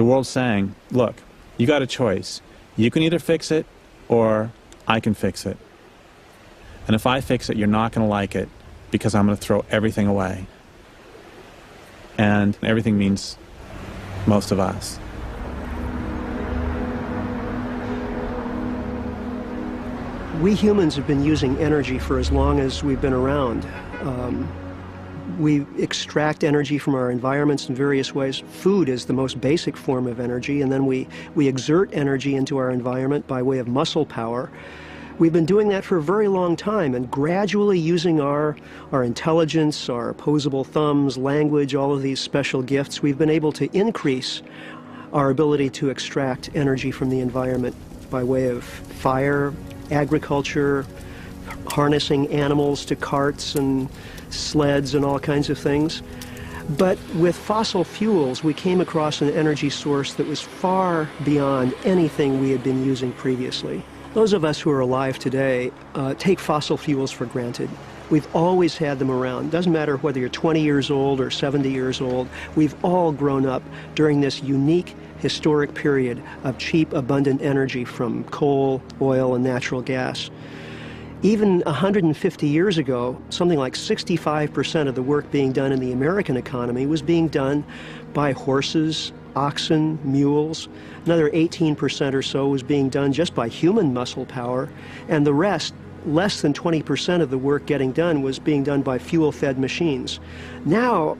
The world's saying, look, you got a choice. You can either fix it or I can fix it. And if I fix it, you're not going to like it because I'm going to throw everything away. And everything means most of us. We humans have been using energy for as long as we've been around. We extract energy from our environments in various ways. Food is the most basic form of energy, and then we exert energy into our environment by way of muscle power. We've been doing that for a very long time, and gradually using our intelligence, our opposable thumbs, language, all of these special gifts, we've been able to increase our ability to extract energy from the environment by way of fire, agriculture, harnessing animals to carts and sleds and all kinds of things. But with fossil fuels, we came across an energy source that was far beyond anything we had been using previously. Those of us who are alive today take fossil fuels for granted. We've always had them around. Doesn't matter whether you're 20 years old or 70 years old. We've all grown up during this unique historic period of cheap, abundant energy from coal, oil, and natural gas. Even 150 years ago, something like 65% of the work being done in the American economy was being done by horses, oxen, mules. Another 18% or so was being done just by human muscle power, and the rest, less than 20% of the work getting done, was being done by fuel-fed machines. Now,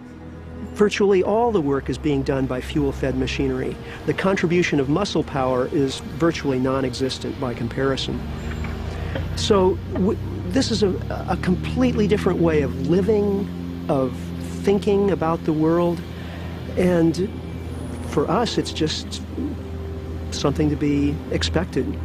virtually all the work is being done by fuel-fed machinery. The contribution of muscle power is virtually non-existent by comparison. So this is a completely different way of living, of thinking about the world, and for us it's just something to be expected,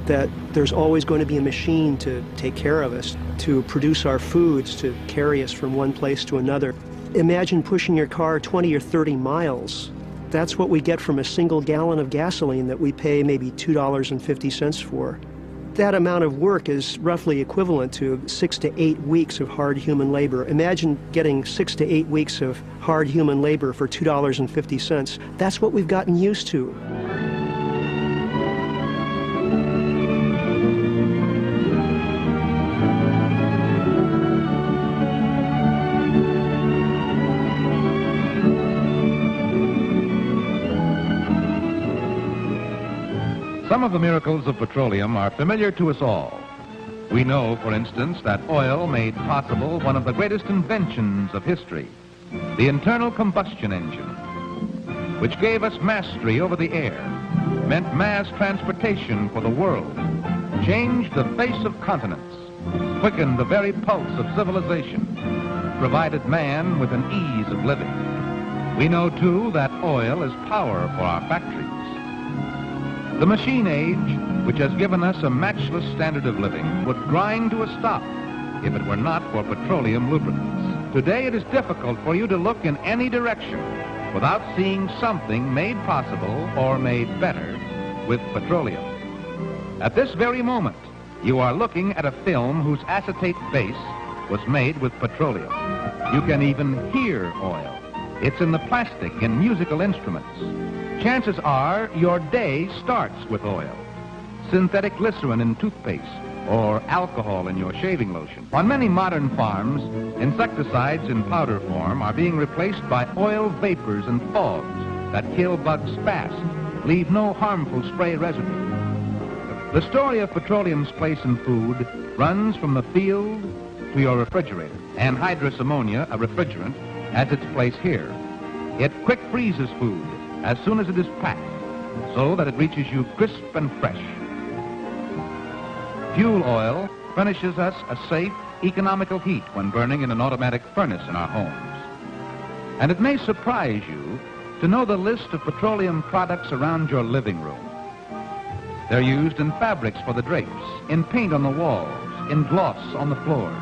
that there's always going to be a machine to take care of us, to produce our foods, to carry us from one place to another. Imagine pushing your car 20 or 30 miles. That's what we get from a single gallon of gasoline that we pay maybe $2.50 for. That amount of work is roughly equivalent to 6 to 8 weeks of hard human labor. Imagine getting 6 to 8 weeks of hard human labor for $2.50. That's what we've gotten used to. Some of the miracles of petroleum are familiar to us all. We know, for instance, that oil made possible one of the greatest inventions of history, the internal combustion engine, which gave us mastery over the air, meant mass transportation for the world, changed the face of continents, quickened the very pulse of civilization, provided man with an ease of living. We know, too, that oil is power for our factories. The machine age, which has given us a matchless standard of living, would grind to a stop if it were not for petroleum lubricants. Today it is difficult for you to look in any direction without seeing something made possible or made better with petroleum. At this very moment, you are looking at a film whose acetate base was made with petroleum. You can even hear oil. It's in the plastic in musical instruments. Chances are your day starts with oil. Synthetic glycerin in toothpaste or alcohol in your shaving lotion. On many modern farms, insecticides in powder form are being replaced by oil vapors and fogs that kill bugs fast, leave no harmful spray residue. The story of petroleum's place in food runs from the field to your refrigerator. Anhydrous ammonia, a refrigerant, has its place here. It quick freezes food as soon as it is packed, so that it reaches you crisp and fresh. Fuel oil furnishes us a safe, economical heat when burning in an automatic furnace in our homes. And it may surprise you to know the list of petroleum products around your living room. They're used in fabrics for the drapes, in paint on the walls, in gloss on the floors.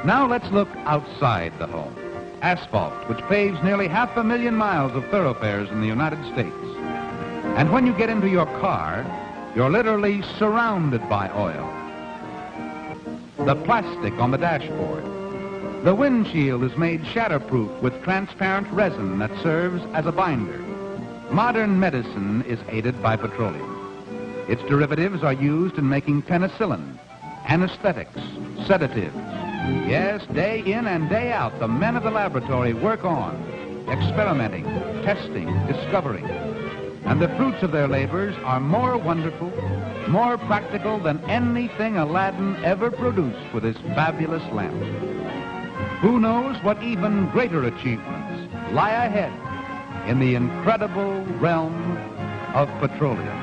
Now let's look outside the home. Asphalt, which paves nearly 500,000 miles of thoroughfares in the United States. And when you get into your car, you're literally surrounded by oil. The plastic on the dashboard. The windshield is made shatterproof with transparent resin that serves as a binder. Modern medicine is aided by petroleum. Its derivatives are used in making penicillin, anesthetics, sedatives. Yes, day in and day out, the men of the laboratory work on, experimenting, testing, discovering. And the fruits of their labors are more wonderful, more practical than anything Aladdin ever produced with his fabulous lamp. Who knows what even greater achievements lie ahead in the incredible realm of petroleum.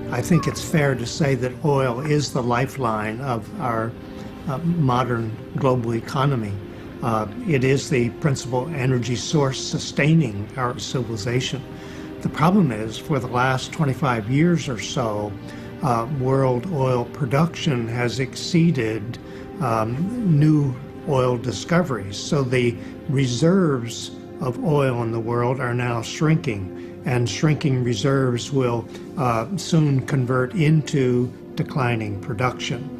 I think it's fair to say that oil is the lifeline of our modern global economy. It is the principal energy source sustaining our civilization. The problem is, for the last 25 years or so, world oil production has exceeded new oil discoveries. So the reserves of oil in the world are now shrinking, and shrinking reserves will soon convert into declining production.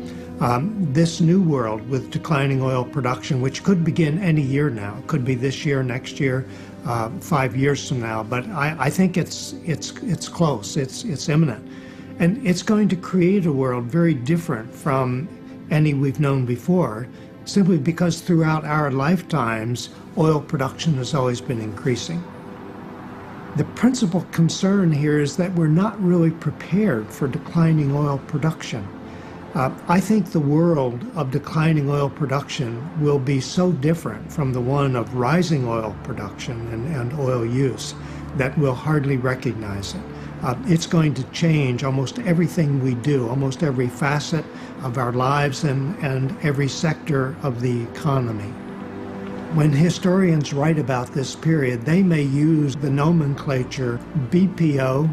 This new world with declining oil production, which could begin any year now, could be this year, next year, 5 years from now, but I think it's close, it's imminent. And it's going to create a world very different from any we've known before, simply because throughout our lifetimes, oil production has always been increasing. The principal concern here is that we're not really prepared for declining oil production. I think the world of declining oil production will be so different from the one of rising oil production and oil use that we'll hardly recognize it. It's going to change almost everything we do, almost every facet of our lives and every sector of the economy. When historians write about this period, they may use the nomenclature BPO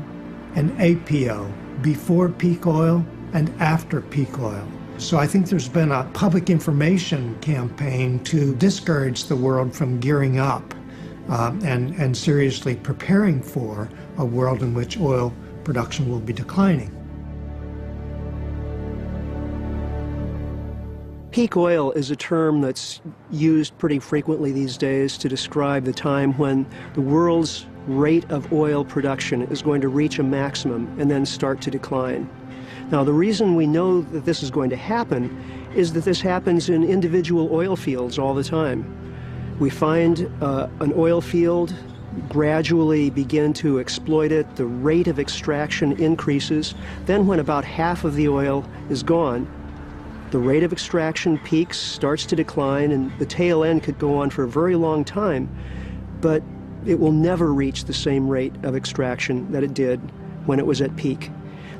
and APO, before peak oil and after peak oil. So I think there's been a public information campaign to discourage the world from gearing up and seriously preparing for a world in which oil production will be declining. Peak oil is a term that's used pretty frequently these days to describe the time when the world's rate of oil production is going to reach a maximum and then start to decline. Now, the reason we know that this is going to happen is that this happens in individual oil fields all the time. We find an oil field, gradually begin to exploit it, the rate of extraction increases, then when about half of the oil is gone, the rate of extraction peaks, starts to decline, and the tail end could go on for a very long time, but it will never reach the same rate of extraction that it did when it was at peak.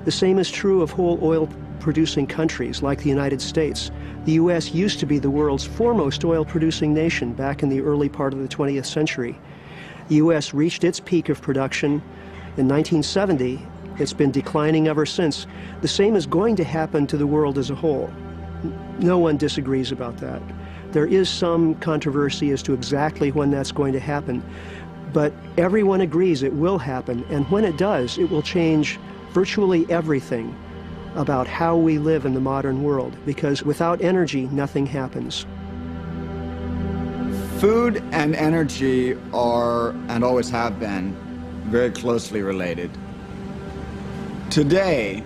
The same is true of whole oil-producing countries like the United States. The U.S. used to be the world's foremost oil-producing nation back in the early part of the 20th century. The U.S. reached its peak of production in 1970. It's been declining ever since. The same is going to happen to the world as a whole. No one disagrees about that. There is some controversy as to exactly when that's going to happen, but everyone agrees it will happen, and when it does, it will change virtually everything about how we live in the modern world, because without energy, nothing happens. Food and energy are, and always have been, very closely related. Today,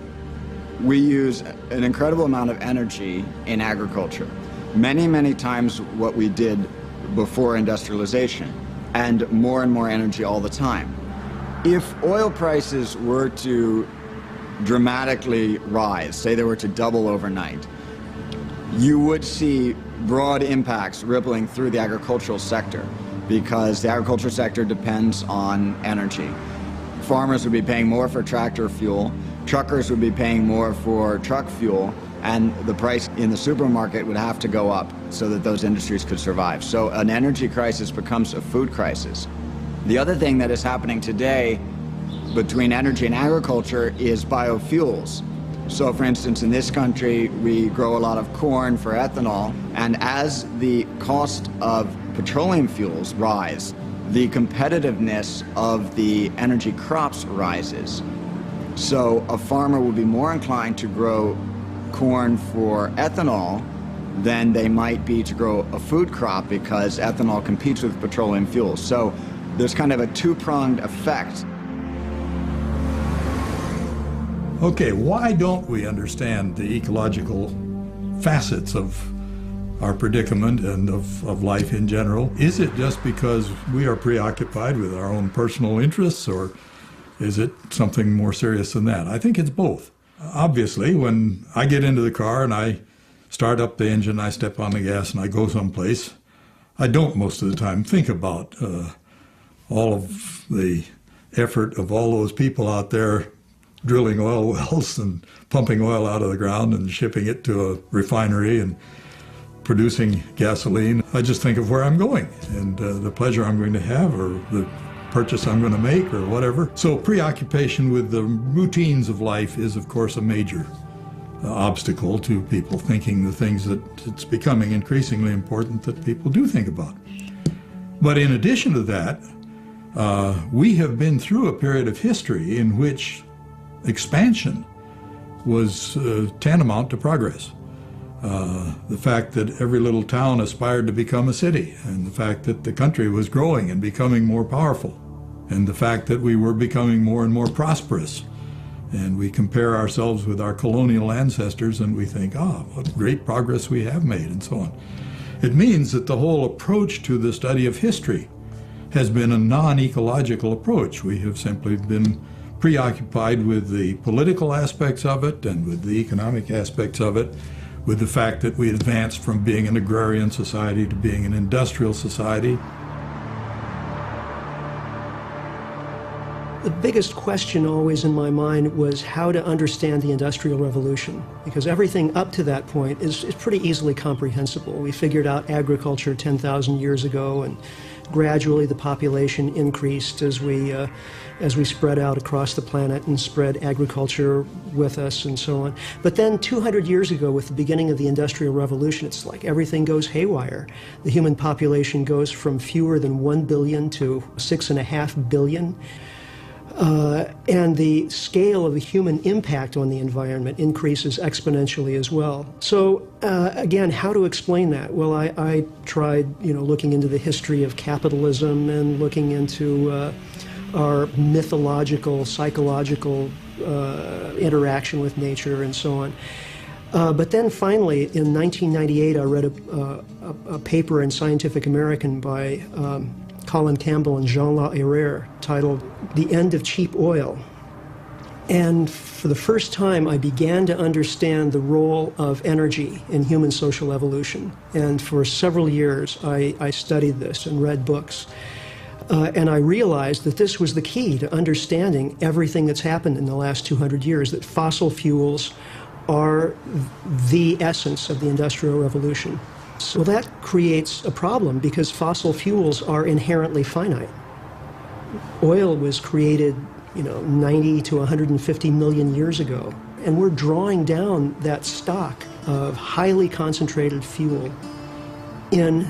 we use an incredible amount of energy in agriculture. Many, many times what we did before industrialization, and more energy all the time. If oil prices were to dramatically rise, say they were to double overnight, you would see broad impacts rippling through the agricultural sector, because the agriculture sector depends on energy. Farmers would be paying more for tractor fuel, truckers would be paying more for truck fuel, and the price in the supermarket would have to go up so that those industries could survive. So an energy crisis becomes a food crisis. The other thing that is happening today between energy and agriculture is biofuels. So for instance, in this country, we grow a lot of corn for ethanol, and as the cost of petroleum fuels rise, the competitiveness of the energy crops rises. So a farmer will be more inclined to grow corn for ethanol than they might be to grow a food crop, because ethanol competes with petroleum fuels. So there's kind of a two-pronged effect. Okay, why don't we understand the ecological facets of our predicament and of life in general? Is it just because we are preoccupied with our own personal interests, or is it something more serious than that? I think it's both. Obviously, when I get into the car and I start up the engine, I step on the gas and I go someplace, I don't most of the time think about all of the effort of all those people out there drilling oil wells and pumping oil out of the ground and shipping it to a refinery and producing gasoline. I just think of where I'm going and the pleasure I'm going to have, or the purchase I'm going to make, or whatever. So preoccupation with the routines of life is, of course, a major obstacle to people thinking the things that it's becoming increasingly important that people do think about. But in addition to that, we have been through a period of history in which expansion was tantamount to progress. The fact that every little town aspired to become a city, and the fact that the country was growing and becoming more powerful, and the fact that we were becoming more and more prosperous. And we compare ourselves with our colonial ancestors and we think, what great progress we have made, and so on. It means that the whole approach to the study of history has been a non-ecological approach. We have simply been preoccupied with the political aspects of it and with the economic aspects of it, with the fact that we advanced from being an agrarian society to being an industrial society. The biggest question always in my mind was how to understand the Industrial Revolution, because everything up to that point is pretty easily comprehensible. We figured out agriculture 10,000 years ago, and gradually the population increased as we spread out across the planet and spread agriculture with us and so on. But then 200 years ago, with the beginning of the Industrial Revolution, it's like everything goes haywire. The human population goes from fewer than 1 billion to 6.5 billion. And the scale of the human impact on the environment increases exponentially as well. So again, how to explain that? Well, I tried, looking into the history of capitalism and looking into our mythological, psychological interaction with nature and so on. But then finally, in 1998, I read a paper in Scientific American by Colin Campbell and Jean-La Herrère titled The End of Cheap Oil. And for the first time, I began to understand the role of energy in human social evolution. And for several years, I studied this and read books. And I realized that this was the key to understanding everything that's happened in the last 200 years, that fossil fuels are the essence of the Industrial Revolution. So that creates a problem because fossil fuels are inherently finite. Oil was created, 90 to 150 million years ago, and we're drawing down that stock of highly concentrated fuel in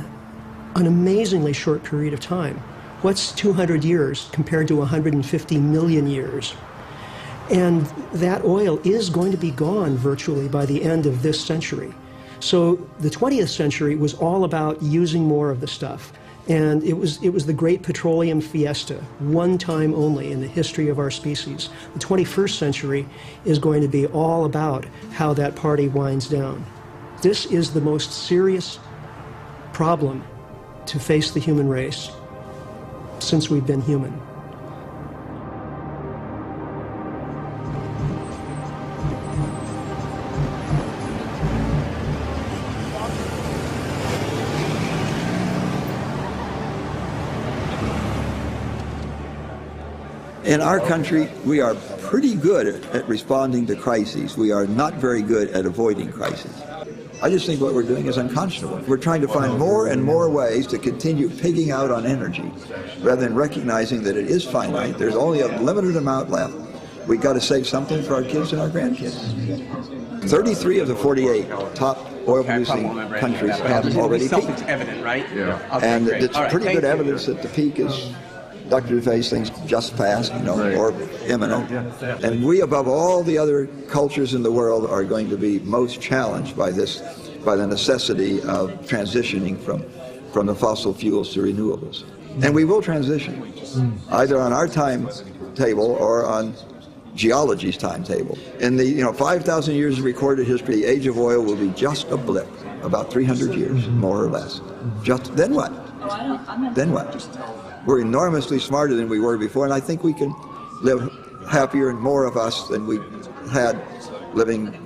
an amazingly short period of time. What's 200 years compared to 150 million years? And that oil is going to be gone virtually by the end of this century. So the 20th century was all about using more of the stuff. And it was the great petroleum fiesta, one time only in the history of our species. The 21st century is going to be all about how that party winds down. This is the most serious problem to face the human race since we've been human. In our country, we are pretty good at responding to crises. We are not very good at avoiding crises. I just think what we're doing is unconscionable. We're trying to find more and more ways to continue pigging out on energy, rather than recognizing that it is finite. There's only a limited amount left. we got to save something for our kids and our grandkids. 33 of the 48 top oil-producing countries have already peaked. Self-evident, right? Yeah. Okay, and great. it's pretty good evidence that the peak is, Dr. DeVay's things just passed, or imminent. And we, above all the other cultures in the world, are going to be most challenged by this, by the necessity of transitioning from the fossil fuels to renewables. And we will transition, either on our timetable or on geology's timetable. In the 5,000 years of recorded history, the age of oil will be just a blip, about 300 years, more or less. Just then what? Then what? We're enormously smarter than we were before, and I think we can live happier and more of us than we had living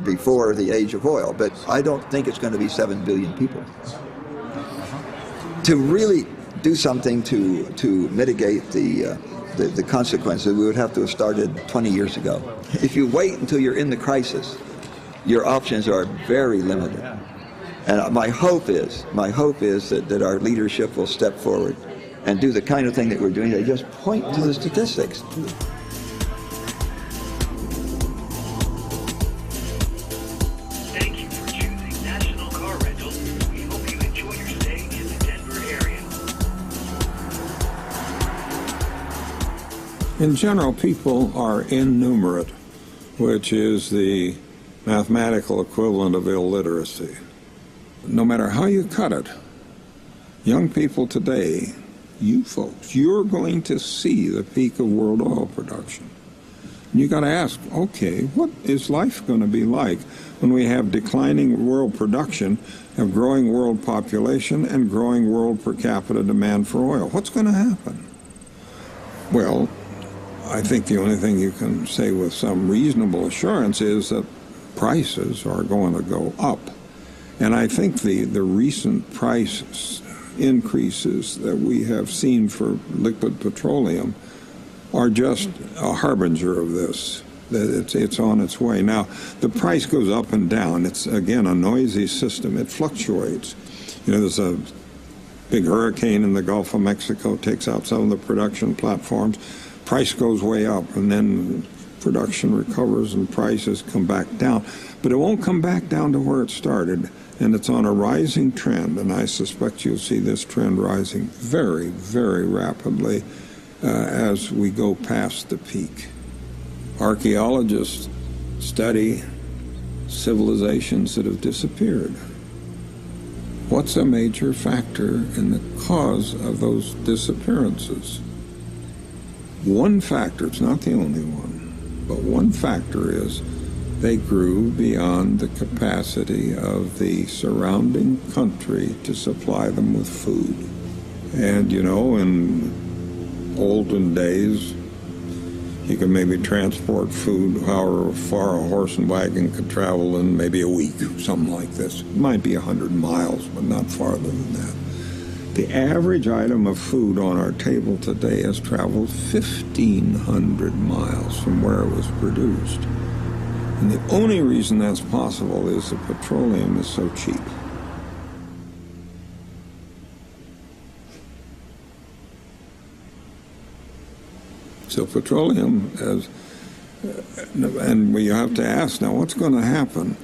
before the age of oil. But I don't think it's going to be 7 billion people. To really do something to mitigate the consequences, we would have to have started 20 years ago. If you wait until you're in the crisis, your options are very limited. And my hope is that our leadership will step forward and do the kind of thing that we're doing. They just point to the statistics. Thank you for choosing National Car Rental. We hope you enjoy your stay in the Denver area. In general, people are innumerate, which is the mathematical equivalent of illiteracy. No matter how you cut it, young people today, you folks, you're going to see the peak of world oil production. You got to ask, okay, what is life going to be like when we have declining world production, have growing world population, and growing world per capita demand for oil? What's going to happen? Well, I think the only thing you can say with some reasonable assurance is that prices are going to go up. And I think the recent price increases that we have seen for liquid petroleum are just a harbinger of this, that it's on its way. Now, the price goes up and down. It's, again, a noisy system. It fluctuates. There's a big hurricane in the Gulf of Mexico, takes out some of the production platforms. Price goes way up, and then production recovers and prices come back down. But it won't come back down to where it started. And it's on a rising trend, and I suspect you'll see this trend rising very, very rapidly as we go past the peak. Archaeologists study civilizations that have disappeared. What's a major factor in the cause of those disappearances? One factor, it's not the only one, but one factor is they grew beyond the capacity of the surrounding country to supply them with food. And, in olden days, you could maybe transport food however far a horse and wagon could travel in maybe a week, something like this. It might be 100 miles, but not farther than that. The average item of food on our table today has traveled 1,500 miles from where it was produced. And the only reason that's possible is that petroleum is so cheap. So petroleum, and we have to ask now, what's going to happen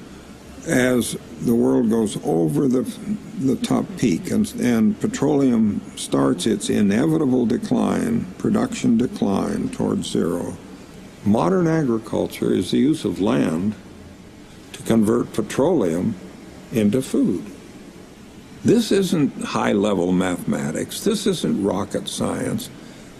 as the world goes over the top peak and petroleum starts its inevitable decline, production decline towards zero? Modern agriculture is the use of land to convert petroleum into food. This isn't high-level mathematics. This isn't rocket science.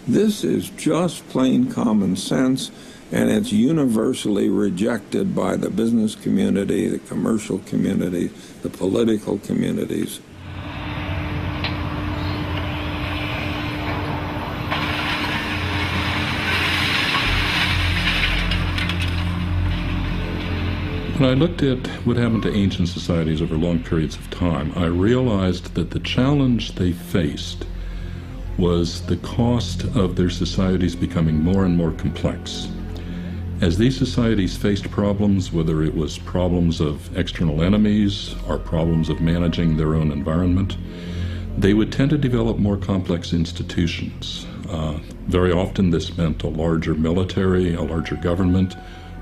This is just plain common sense, and it's universally rejected by the business community, the commercial community, the political communities. When I looked at what happened to ancient societies over long periods of time, I realized that the challenge they faced was the cost of their societies becoming more and more complex. As these societies faced problems, whether it was problems of external enemies or problems of managing their own environment, they would tend to develop more complex institutions. Very often this meant a larger military, a larger government,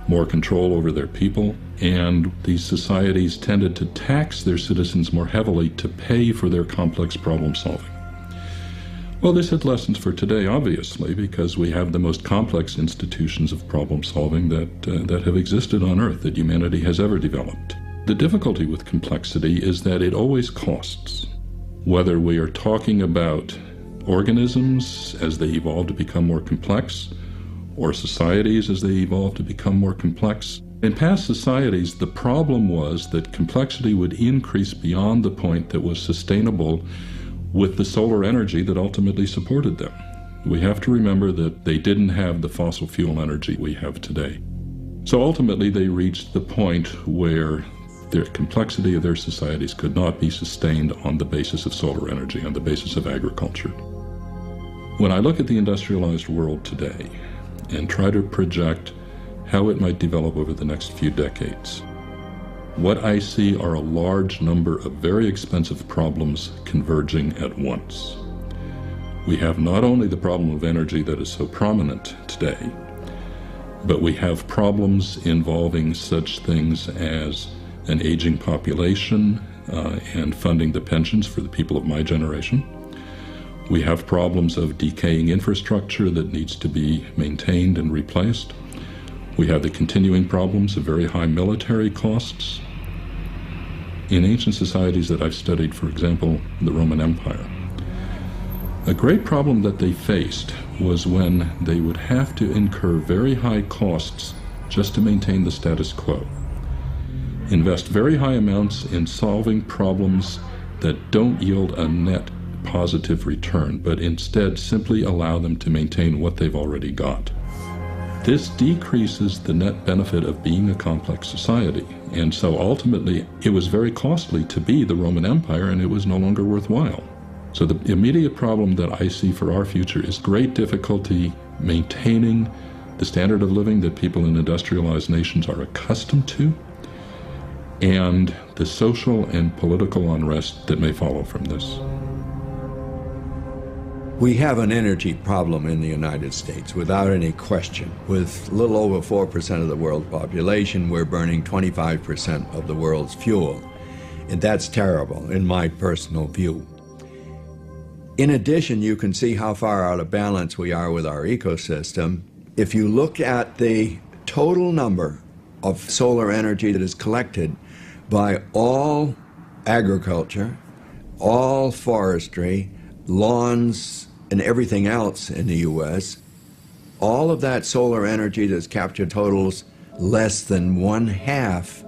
more control over their people, and these societies tended to tax their citizens more heavily to pay for their complex problem solving. Well, this had lessons for today, obviously, because we have the most complex institutions of problem solving that have existed on Earth, that humanity has ever developed. The difficulty with complexity is that it always costs. Whether we are talking about organisms as they evolve to become more complex, or societies as they evolve to become more complex. In past societies, the problem was that complexity would increase beyond the point that was sustainable with the solar energy that ultimately supported them. We have to remember that they didn't have the fossil fuel energy we have today. So ultimately they reached the point where the complexity of their societies could not be sustained on the basis of solar energy, on the basis of agriculture. When I look at the industrialized world today and try to project how it might develop over the next few decades, what I see are a large number of very expensive problems converging at once. We have not only the problem of energy that is so prominent today, but we have problems involving such things as an aging population and funding the pensions for the people of my generation. We have problems of decaying infrastructure that needs to be maintained and replaced. We have the continuing problems of very high military costs. In ancient societies that I've studied, for example, the Roman Empire, a great problem that they faced was when they would have to incur very high costs just to maintain the status quo. Invest very high amounts in solving problems that don't yield a net positive return, but instead simply allow them to maintain what they've already got. This decreases the net benefit of being a complex society, and so ultimately it was very costly to be the Roman Empire, and it was no longer worthwhile. So the immediate problem that I see for our future is great difficulty maintaining the standard of living that people in industrialized nations are accustomed to, and the social and political unrest that may follow from this. We have an energy problem in the United States, without any question. With a little over 4% of the world's population, we're burning 25% of the world's fuel. And that's terrible, in my personal view. In addition, you can see how far out of balance we are with our ecosystem. If you look at the total number of solar energy that is collected by all agriculture, all forestry, lawns, and everything else in the U.S., all of that solar energy that's captured totals less than 1/2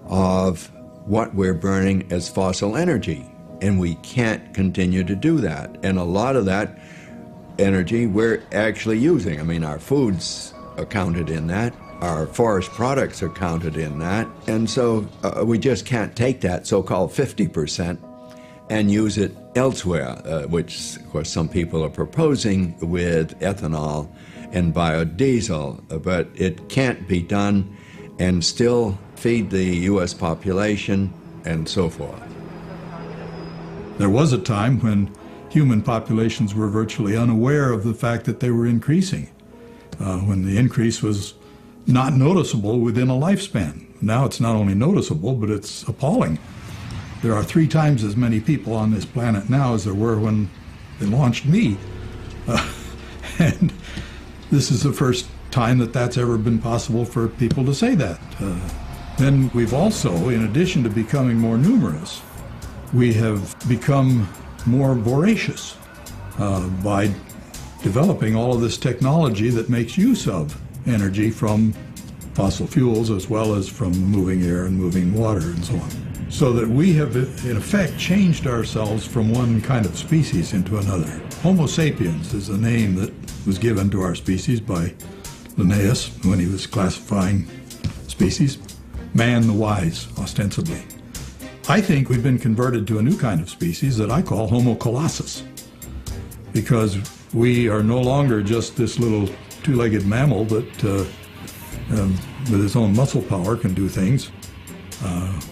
of what we're burning as fossil energy. And we can't continue to do that. And a lot of that energy we're actually using. I mean, our foods are counted in that. Our forest products are counted in that. And so we just can't take that so-called 50% and use it elsewhere, which, of course, some people are proposing with ethanol and biodiesel. But it can't be done and still feed the U.S. population and so forth. There was a time when human populations were virtually unaware of the fact that they were increasing, when the increase was not noticeable within a lifespan. Now it's not only noticeable, but it's appalling. There are 3 times as many people on this planet now as there were when they launched me. And this is the first time that that's ever been possible for people to say that. Then we've also, in addition to becoming more numerous, we have become more voracious by developing all of this technology that makes use of energy from fossil fuels as well as from moving air and moving water and so on. So that we have, in effect, changed ourselves from one kind of species into another. Homo sapiens is a name that was given to our species by Linnaeus when he was classifying species. Man the wise, ostensibly. I think we've been converted to a new kind of species that I call Homo colossus, because we are no longer just this little 2-legged mammal that with its own muscle power can do things.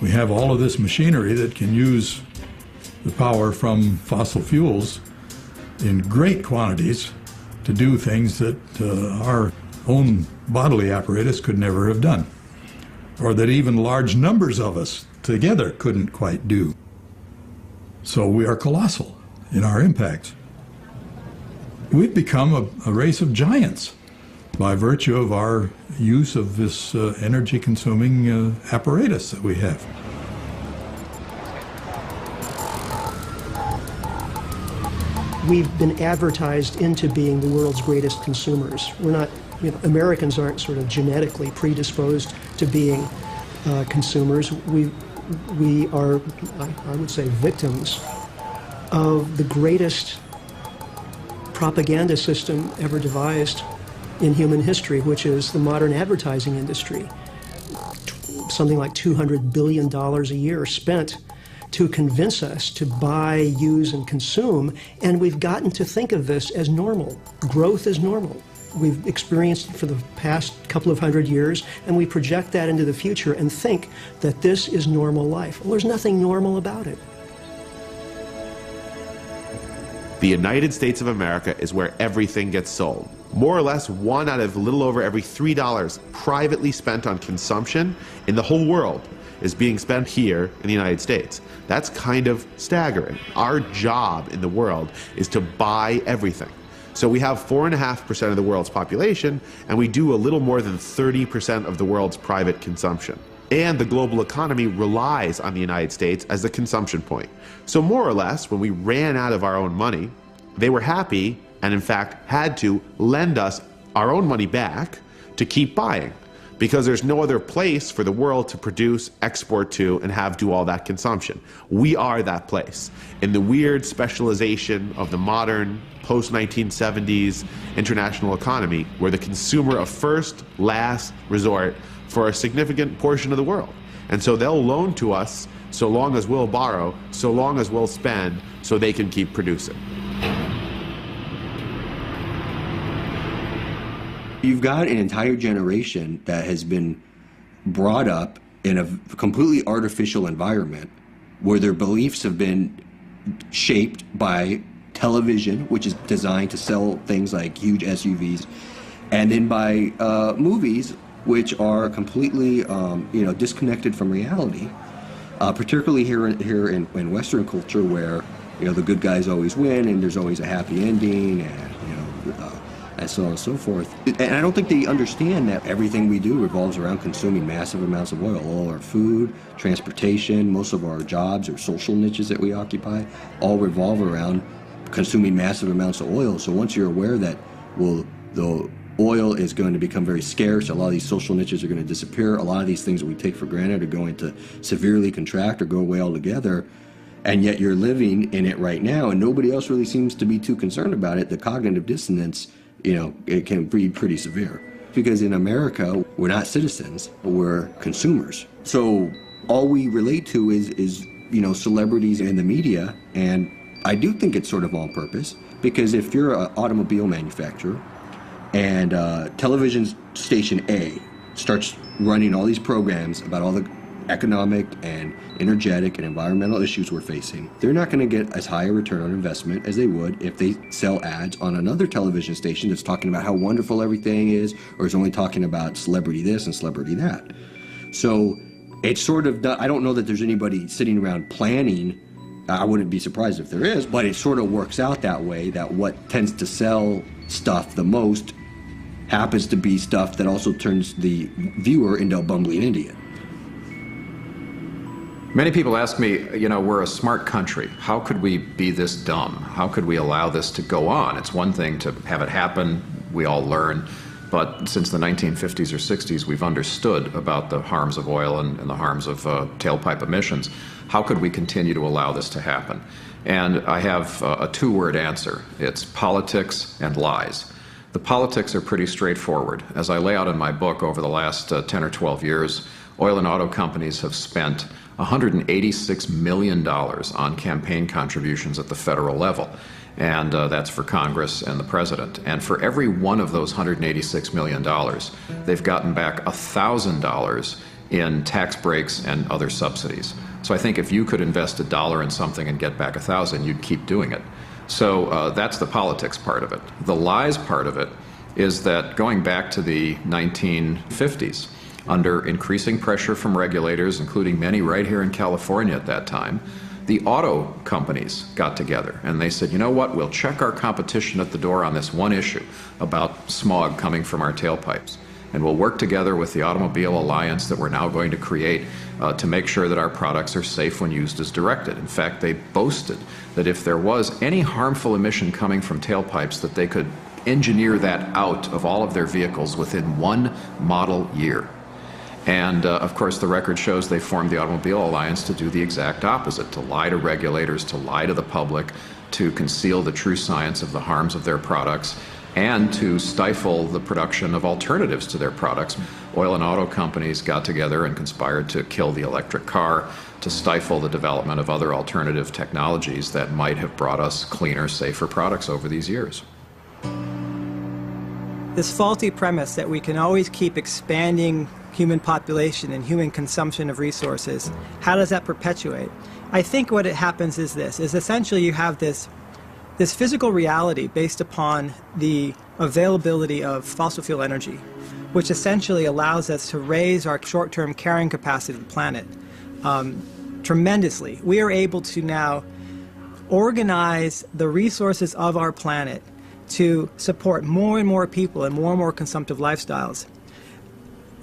We have all of this machinery that can use the power from fossil fuels in great quantities to do things that our own bodily apparatus could never have done, or that even large numbers of us together couldn't quite do. So we are colossal in our impact. We've become a race of giants by virtue of our use of this energy-consuming apparatus that we have. We've been advertised into being the world's greatest consumers. We're not, Americans aren't sort of genetically predisposed to being consumers. We are, I would say, victims of the greatest propaganda system ever devised in human history, which is the modern advertising industry. Something like $200 billion a year spent to convince us to buy, use, and consume, and we've gotten to think of this as normal. Growth is normal. We've experienced it for the past couple of hundred years, and we project that into the future and think that this is normal life. Well, there's nothing normal about it. The United States of America is where everything gets sold. More or less 1 out of a little over every $3 privately spent on consumption in the whole world is being spent here in the United States. That's kind of staggering. Our job in the world is to buy everything. So we have 4.5% of the world's population, and we do a little more than 30% of the world's private consumption. And the global economy relies on the United States as the consumption point. So more or less, when we ran out of our own money, they were happy and in fact had to lend us our own money back to keep buying, because there's no other place for the world to produce, export to, and have do all that consumption. We are that place. In the weird specialization of the modern, post-1970s international economy, we're the consumer of first, last resort for a significant portion of the world. And so they'll loan to us so long as we'll borrow, so long as we'll spend, so they can keep producing. You've got an entire generation that has been brought up in a completely artificial environment where their beliefs have been shaped by television, which is designed to sell things like huge SUVs, and then by movies, which are completely disconnected from reality, particularly here in Western culture, where the good guys always win and there's always a happy ending, and so on and so forth. And I don't think they understand that everything we do revolves around consuming massive amounts of oil. All our food, transportation, most of our jobs or social niches that we occupy all revolve around consuming massive amounts of oil. So once you're aware that, well, the oil is going to become very scarce, a lot of these social niches are going to disappear, a lot of these things that we take for granted are going to severely contract or go away altogether, and yet you're living in it right now and nobody else really seems to be too concerned about it, the cognitive dissonance, it can be pretty severe. Because in America, we're not citizens, we're consumers. So all we relate to is celebrities and the media, and I do think it's sort of on purpose, because if you're an automobile manufacturer and television station A starts running all these programs about all the economic and energetic and environmental issues we're facing, they're not going to get as high a return on investment as they would if they sell ads on another television station that's talking about how wonderful everything is, or is only talking about celebrity this and celebrity that. So it's sort of, I don't know that there's anybody sitting around planning. I wouldn't be surprised if there is, but it sort of works out that way, that what tends to sell stuff the most happens to be stuff that also turns the viewer into a bumbling idiot. Many people ask me, we're a smart country. How could we be this dumb? How could we allow this to go on? It's one thing to have it happen, we all learn, but since the 1950s or 60s, we've understood about the harms of oil and the harms of tailpipe emissions. How could we continue to allow this to happen? And I have a two-word answer. It's politics and lies. The politics are pretty straightforward. As I lay out in my book, over the last 10 or 12 years, oil and auto companies have spent $186 million on campaign contributions at the federal level. And that's for Congress and the President. And for every one of those $186 million, they've gotten back $1,000 in tax breaks and other subsidies. So I think if you could invest $1 in something and get back $1,000, you'd keep doing it. So that's the politics part of it. The lies part of it is that going back to the 1950s, under increasing pressure from regulators, including many right here in California at that time, the auto companies got together and they said, you know what, we'll check our competition at the door on this one issue about smog coming from our tailpipes. And we'll work together with the Automobile Alliance that we're now going to create to make sure that our products are safe when used as directed. In fact, they boasted that if there was any harmful emission coming from tailpipes, that they could engineer that out of all of their vehicles within one model year. And of course, the record shows they formed the Automobile Alliance to do the exact opposite, to lie to regulators, to lie to the public, to conceal the true science of the harms of their products, and to stifle the production of alternatives to their products. Oil and auto companies got together and conspired to kill the electric car, to stifle the development of other alternative technologies that might have brought us cleaner, safer products over these years. This faulty premise that we can always keep expanding human population and human consumption of resources, how does that perpetuate? I think what it happens is this, is essentially you have this physical reality based upon the availability of fossil fuel energy, which essentially allows us to raise our short-term carrying capacity of the planet tremendously. We are able to now organize the resources of our planet to support more and more people and more consumptive lifestyles,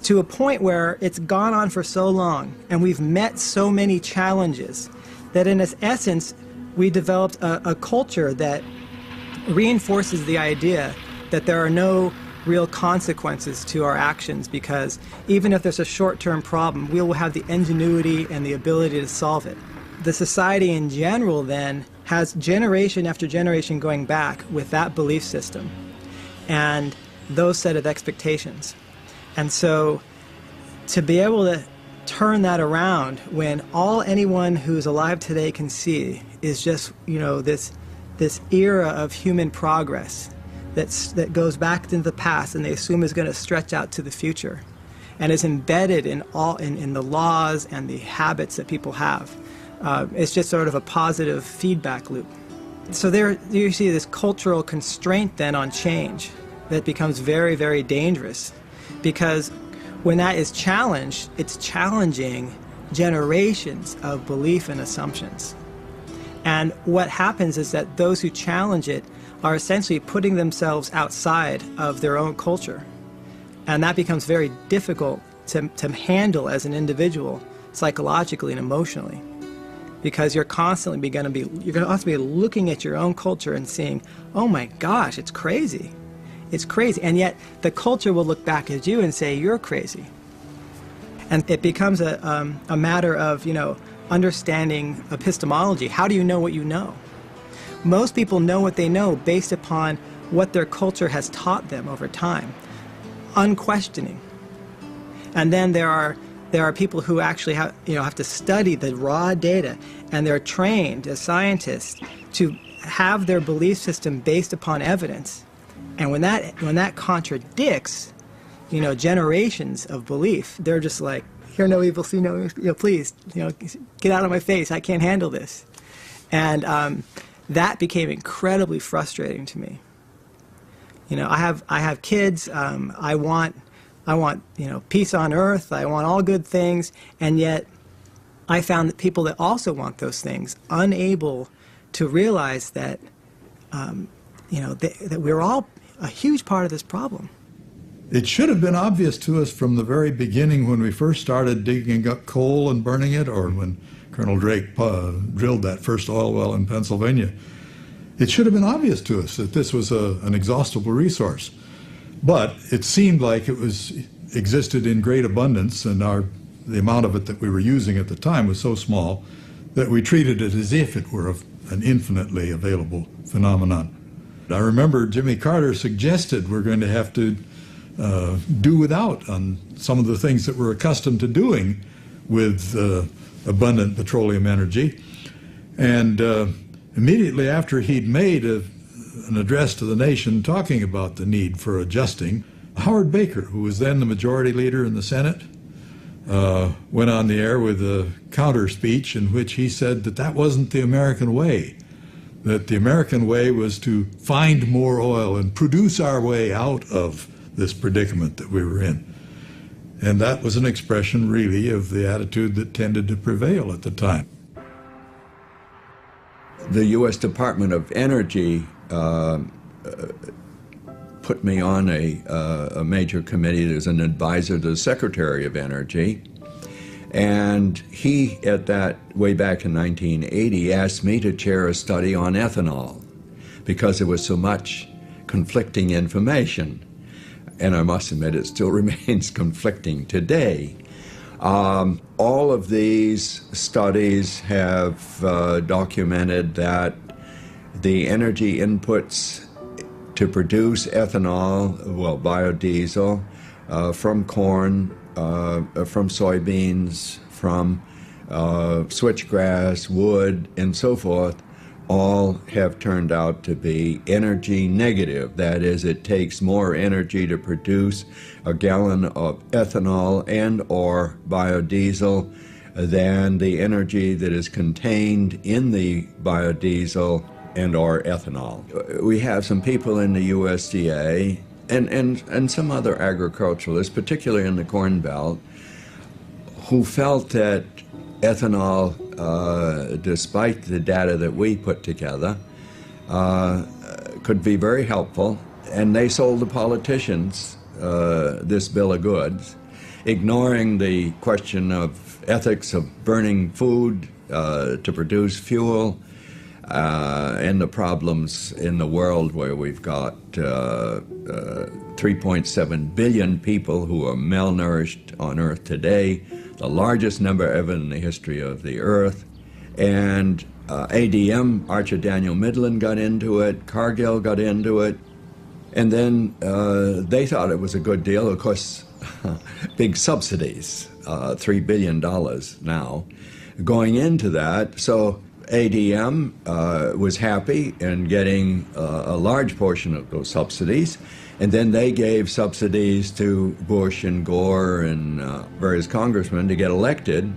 to a point where it's gone on for so long and we've met so many challenges that in its essence we developed a culture that reinforces the idea that there are no real consequences to our actions, because even if there's a short-term problem, we will have the ingenuity and the ability to solve it. The society in general then has generation after generation going back with that belief system and those set of expectations. And so to be able to turn that around when all anyone who's alive today can see is just, you know, this era of human progress that goes back into the past and they assume is going to stretch out to the future and is embedded in the laws and the habits that people have. It's just sort of a positive feedback loop. So there you see this cultural constraint then on change that becomes very, very dangerous, because when that is challenged, it's challenging generations of belief and assumptions. And what happens is that those who challenge it are essentially putting themselves outside of their own culture. And that becomes very difficult to handle as an individual, psychologically and emotionally, because you're constantly going to be looking at your own culture and seeing, oh my gosh, it's crazy. It's crazy. And yet the culture will look back at you and say, you're crazy. And it becomes a matter of, you know, understanding epistemology. How do you know what you know? Most people know what they know based upon what their culture has taught them over time, unquestioning. And then there are people who actually have to study the raw data, and they're trained as scientists to have their belief system based upon evidence. And when that contradicts, you know, generations of belief, they're just like, hear no evil, see no evil, please, you know, get out of my face, I can't handle this. And that became incredibly frustrating to me. You know, I have kids, I want, you know, peace on earth, I want all good things, and yet I found that people that also want those things, unable to realize that, you know, that we're all a huge part of this problem. It should have been obvious to us from the very beginning when we first started digging up coal and burning it, or when Colonel Drake drilled that first oil well in Pennsylvania. It should have been obvious to us that this was an inexhaustible resource. But it seemed like it existed in great abundance, and the amount of it that we were using at the time was so small that we treated it as if it were an infinitely available phenomenon. I remember Jimmy Carter suggested we're going to have to do without on some of the things that we're accustomed to doing with abundant petroleum energy. And immediately after he'd made an address to the nation talking about the need for adjusting, Howard Baker, who was then the majority leader in the Senate, went on the air with a counter speech in which he said that wasn't the American way, that the American way was to find more oil and produce our way out of this predicament that we were in. And that was an expression, really, of the attitude that tended to prevail at the time. The U.S. Department of Energy put me on a major committee. There's an advisor to the Secretary of Energy. And he, at that, way back in 1980, asked me to chair a study on ethanol because there was so much conflicting information. And I must admit, it still remains conflicting today. All of these studies have documented that the energy inputs to produce ethanol, well, biodiesel, from corn, from soybeans, from switchgrass, wood, and so forth, all have turned out to be energy negative. That is, it takes more energy to produce a gallon of ethanol and or biodiesel than the energy that is contained in the biodiesel and or ethanol. We have some people in the USDA and some other agriculturalists, particularly in the Corn Belt, who felt that ethanol, despite the data that we put together, could be very helpful, and they sold the politicians this bill of goods, ignoring the question of ethics of burning food to produce fuel, and the problems in the world where we've got 3.7 billion people who are malnourished on Earth today, the largest number ever in the history of the Earth. And ADM, Archer Daniel Midland, got into it, Cargill got into it, and then they thought it was a good deal. Of course, big subsidies, $3 billion now, going into that. So ADM was happy in getting a large portion of those subsidies, and then they gave subsidies to Bush and Gore and various congressmen to get elected.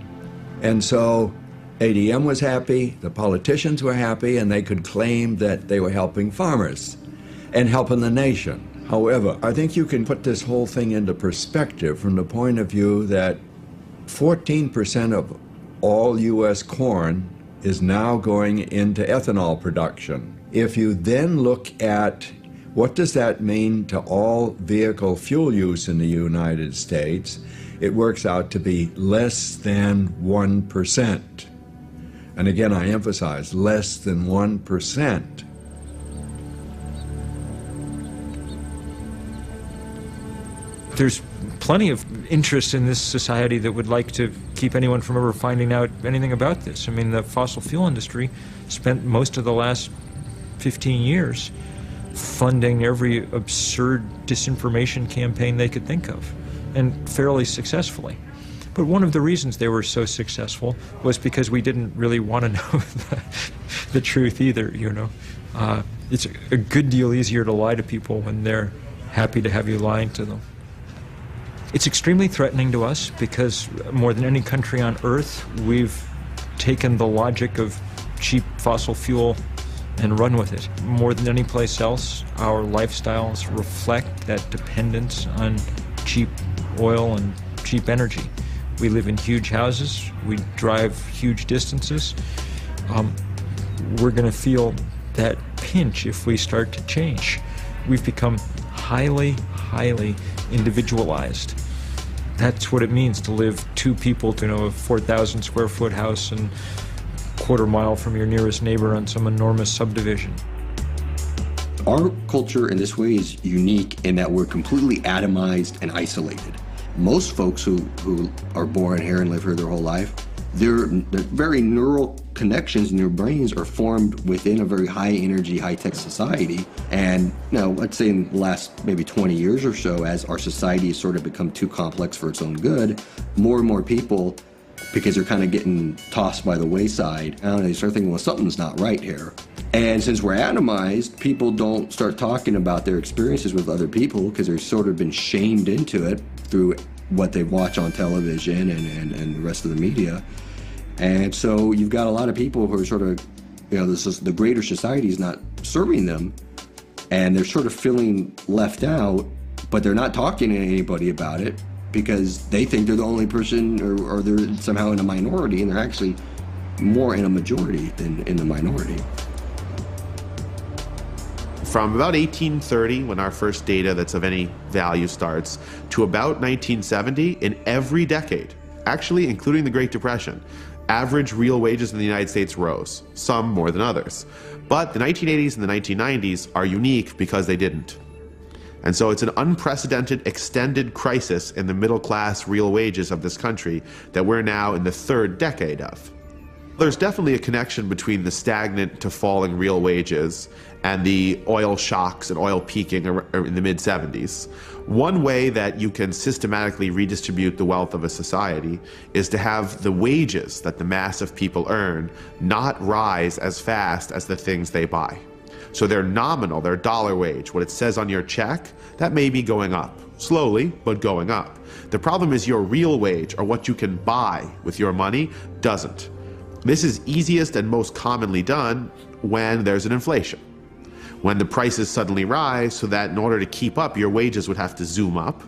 And so ADM was happy, the politicians were happy, and they could claim that they were helping farmers and helping the nation. However, I think you can put this whole thing into perspective from the point of view that 14% of all U.S. corn is now going into ethanol production. If you then look at what does that mean to all vehicle fuel use in the United States, it works out to be less than 1%. And again, I emphasize, less than 1%. There's plenty of interest in this society that would like to keep anyone from ever finding out anything about this. I mean, the fossil fuel industry spent most of the last 15 years funding every absurd disinformation campaign they could think of, and fairly successfully. But one of the reasons they were so successful was because we didn't really want to know the truth either, you know. It's a good deal easier to lie to people when they're happy to have you lying to them. It's extremely threatening to us because more than any country on Earth, we've taken the logic of cheap fossil fuel and run with it. More than any place else, our lifestyles reflect that dependence on cheap oil and cheap energy. We live in huge houses, we drive huge distances. We're going to feel that pinch if we start to change. We've become highly, highly individualized. That's what it means to live two people to a 4,000 square foot house and quarter mile from your nearest neighbor on some enormous subdivision. Our culture in this way is unique in that we're completely atomized and isolated. Most folks who are born here and live here their whole life, their very neural connections in their brains are formed within a very high energy, high tech society. And let's say in the last maybe 20 years or so, as our society has sort of become too complex for its own good, more and more people, because they're kind of getting tossed by the wayside, they start thinking, well, something's not right here. And since we're atomized, people don't start talking about their experiences with other people because they've sort of been shamed into it through what they watch on television and the rest of the media. And so you've got a lot of people who are sort of the greater society is not serving them, and they're sort of feeling left out, but they're not talking to anybody about it because they think they're the only person, or they're somehow in a minority, and they're actually more in a majority than in the minority. From about 1830, when our first data that's of any value starts, to about 1970, in every decade, actually including the Great Depression, average real wages in the United States rose, some more than others. But the 1980s and the 1990s are unique because they didn't. And so it's an unprecedented extended crisis in the middle class real wages of this country that we're now in the third decade of. There's definitely a connection between the stagnant to falling real wages and the oil shocks and oil peaking in the mid-70s. One way that you can systematically redistribute the wealth of a society is to have the wages that the mass of people earn not rise as fast as the things they buy. So their nominal, their dollar wage, what it says on your check, that may be going up, slowly, but going up. The problem is your real wage, or what you can buy with your money, doesn't. This is easiest and most commonly done when there's an inflation. When the prices suddenly rise so that in order to keep up, your wages would have to zoom up.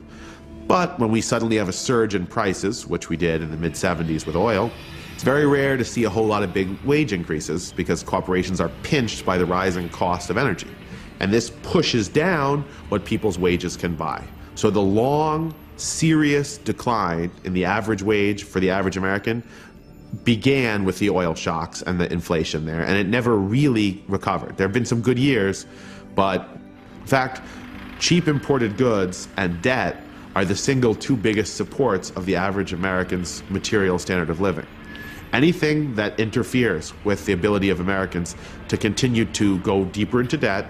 But when we suddenly have a surge in prices, which we did in the mid-70s with oil, it's very rare to see a whole lot of big wage increases because corporations are pinched by the rising cost of energy. And this pushes down what people's wages can buy. So the long, serious decline in the average wage for the average American began with the oil shocks and the inflation there, and it never really recovered. There have been some good years, but in fact, cheap imported goods and debt are the single two biggest supports of the average American's material standard of living. Anything that interferes with the ability of Americans to continue to go deeper into debt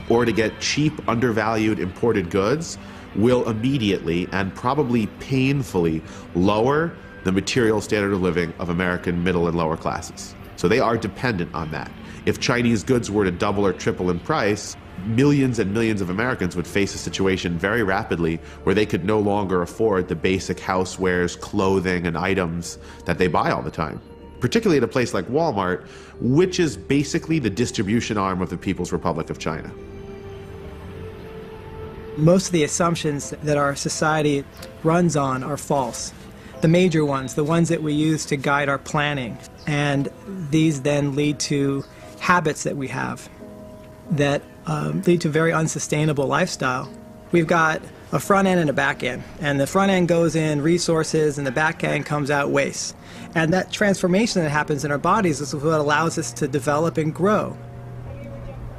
or to get cheap, undervalued imported goods will immediately and probably painfully lower the material standard of living of American middle and lower classes. So they are dependent on that. If Chinese goods were to double or triple in price, millions and millions of Americans would face a situation very rapidly where they could no longer afford the basic housewares, clothing, and items that they buy all the time. Particularly at a place like Walmart, which is basically the distribution arm of the People's Republic of China. Most of the assumptions that our society runs on are false. The major ones, the ones that we use to guide our planning. And these then lead to habits that we have that lead to very unsustainable lifestyle. We've got a front end and a back end, and the front end goes in resources and the back end comes out waste. And that transformation that happens in our bodies is what allows us to develop and grow.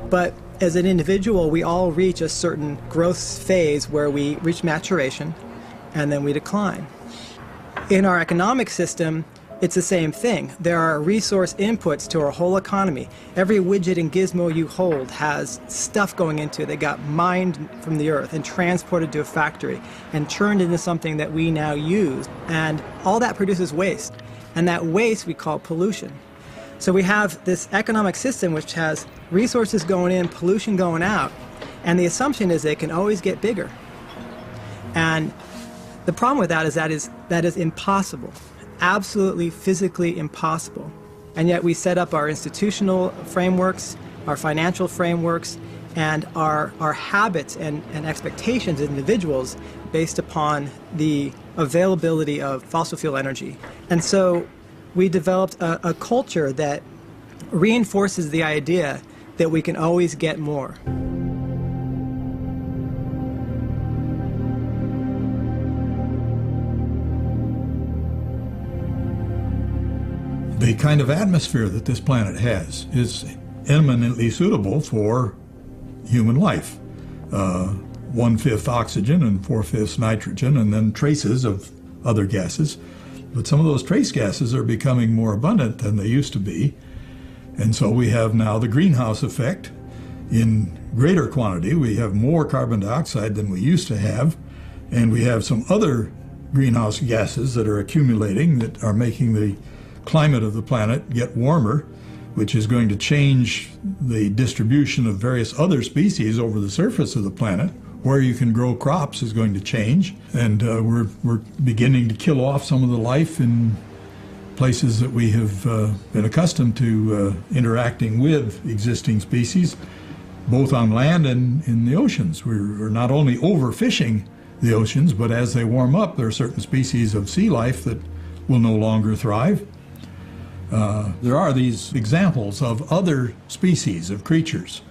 But as an individual, we all reach a certain growth phase where we reach maturation and then we decline. In our economic system, it's the same thing. There are resource inputs to our whole economy. Every widget and gizmo you hold has stuff going into it that got mined from the earth and transported to a factory and turned into something that we now use. And all that produces waste. And that waste we call pollution. So we have this economic system which has resources going in, pollution going out, and the assumption is they can always get bigger. And the problem with that is impossible. Absolutely physically impossible. And yet we set up our institutional frameworks, our financial frameworks, and our habits and expectations as individuals based upon the availability of fossil fuel energy. And so we developed a culture that reinforces the idea that we can always get more. The kind of atmosphere that this planet has is eminently suitable for human life. 1/5 oxygen and 4/5 nitrogen, and then traces of other gases. But some of those trace gases are becoming more abundant than they used to be. And so we have now the greenhouse effect in greater quantity. We have more carbon dioxide than we used to have. And we have some other greenhouse gases that are accumulating that are making the climate of the planet get warmer, which is going to change the distribution of various other species over the surface of the planet. Where you can grow crops is going to change, and we're beginning to kill off some of the life in places that we have been accustomed to interacting with existing species, both on land and in the oceans. We're not only overfishing the oceans, but as they warm up, there are certain species of sea life that will no longer thrive. There are these examples of other species of creatures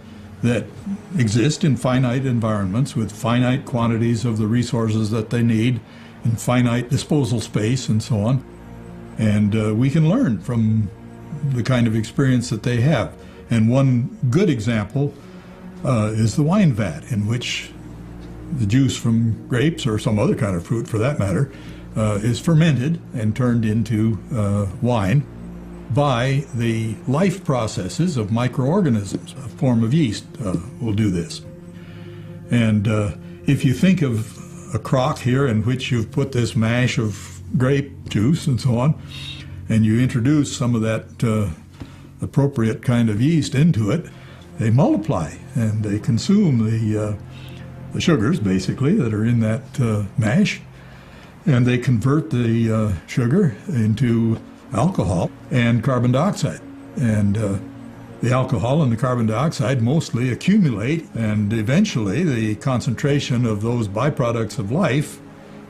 that exist in finite environments with finite quantities of the resources that they need, in finite disposal space and so on. And we can learn from the kind of experience that they have. And one good example is the wine vat, in which the juice from grapes, or some other kind of fruit for that matter, is fermented and turned into wine by the life processes of microorganisms. A form of yeast will do this. And if you think of a crock here in which you've put this mash of grape juice and so on, and you introduce some of that appropriate kind of yeast into it, they multiply and they consume the sugars, basically, that are in that mash, and they convert the sugar into alcohol and carbon dioxide. And the alcohol and the carbon dioxide mostly accumulate, and eventually the concentration of those byproducts of life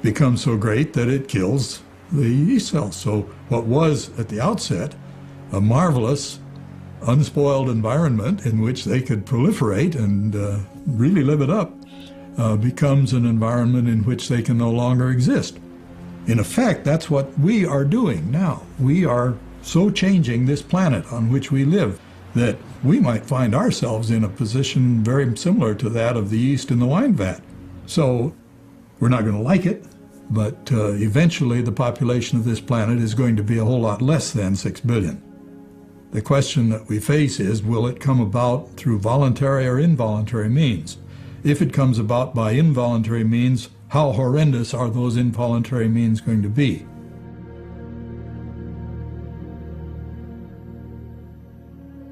becomes so great that it kills the yeast cells. So what was at the outset a marvelous, unspoiled environment in which they could proliferate and really live it up becomes an environment in which they can no longer exist. In effect, that's what we are doing now. We are so changing this planet on which we live that we might find ourselves in a position very similar to that of the yeast in the wine vat. So we're not going to like it, but eventually the population of this planet is going to be a whole lot less than 6 billion. The question that we face is, will it come about through voluntary or involuntary means? If it comes about by involuntary means, how horrendous are those involuntary means going to be?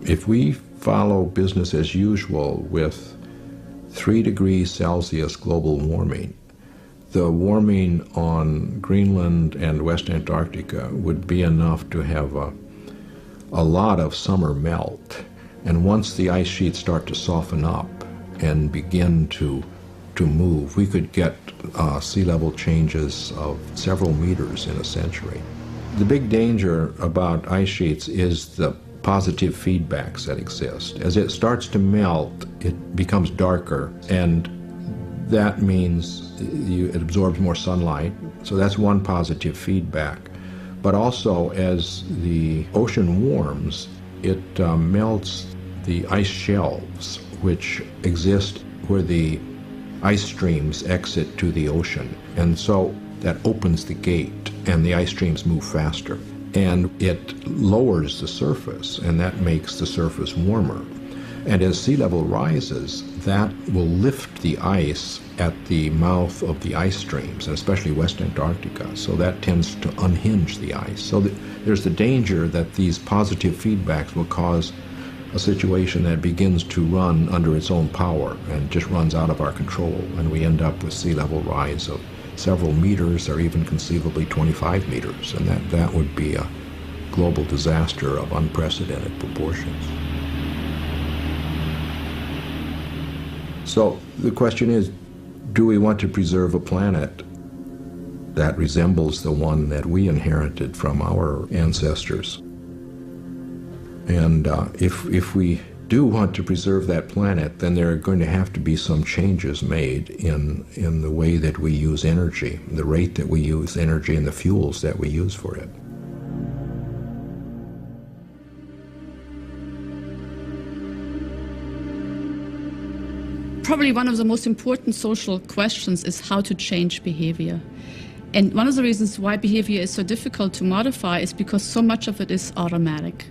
If we follow business as usual with 3 degrees Celsius global warming, the warming on Greenland and West Antarctica would be enough to have a lot of summer melt. And once the ice sheets start to soften up and begin to move, we could get sea level changes of several meters in a century. The big danger about ice sheets is the positive feedbacks that exist. As it starts to melt, it becomes darker, and that means it absorbs more sunlight. So that's one positive feedback. But also, as the ocean warms, it melts the ice shelves, which exist where the ice streams exit to the ocean. And so that opens the gate, and the ice streams move faster. And it lowers the surface, and that makes the surface warmer. And as sea level rises, that will lift the ice at the mouth of the ice streams, and especially West Antarctica. So that tends to unhinge the ice. So there's the danger that these positive feedbacks will cause a situation that begins to run under its own power and just runs out of our control, and we end up with sea level rise of several meters, or even conceivably 25 meters, and that would be a global disaster of unprecedented proportions. So the question is, do we want to preserve a planet that resembles the one that we inherited from our ancestors? And if we do want to preserve that planet, then there are going to have to be some changes made in the way that we use energy, the rate that we use energy, and the fuels that we use for it. Probably one of the most important social questions is how to change behavior. And one of the reasons why behavior is so difficult to modify is because so much of it is automatic.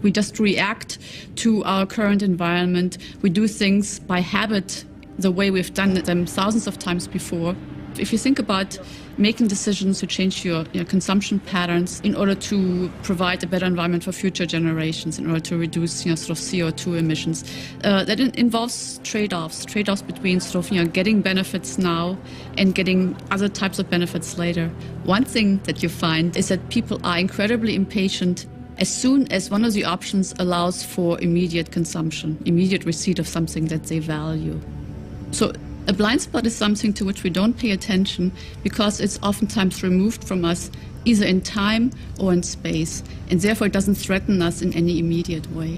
We just react to our current environment. We do things by habit, the way we've done them thousands of times before. If you think about making decisions to change your consumption patterns in order to provide a better environment for future generations, in order to reduce sort of CO2 emissions, that involves trade-offs between sort of getting benefits now and getting other types of benefits later. One thing that you find is that people are incredibly impatient as soon as one of the options allows for immediate consumption, immediate receipt of something that they value. So a blind spot is something to which we don't pay attention because it's oftentimes removed from us either in time or in space, and therefore it doesn't threaten us in any immediate way.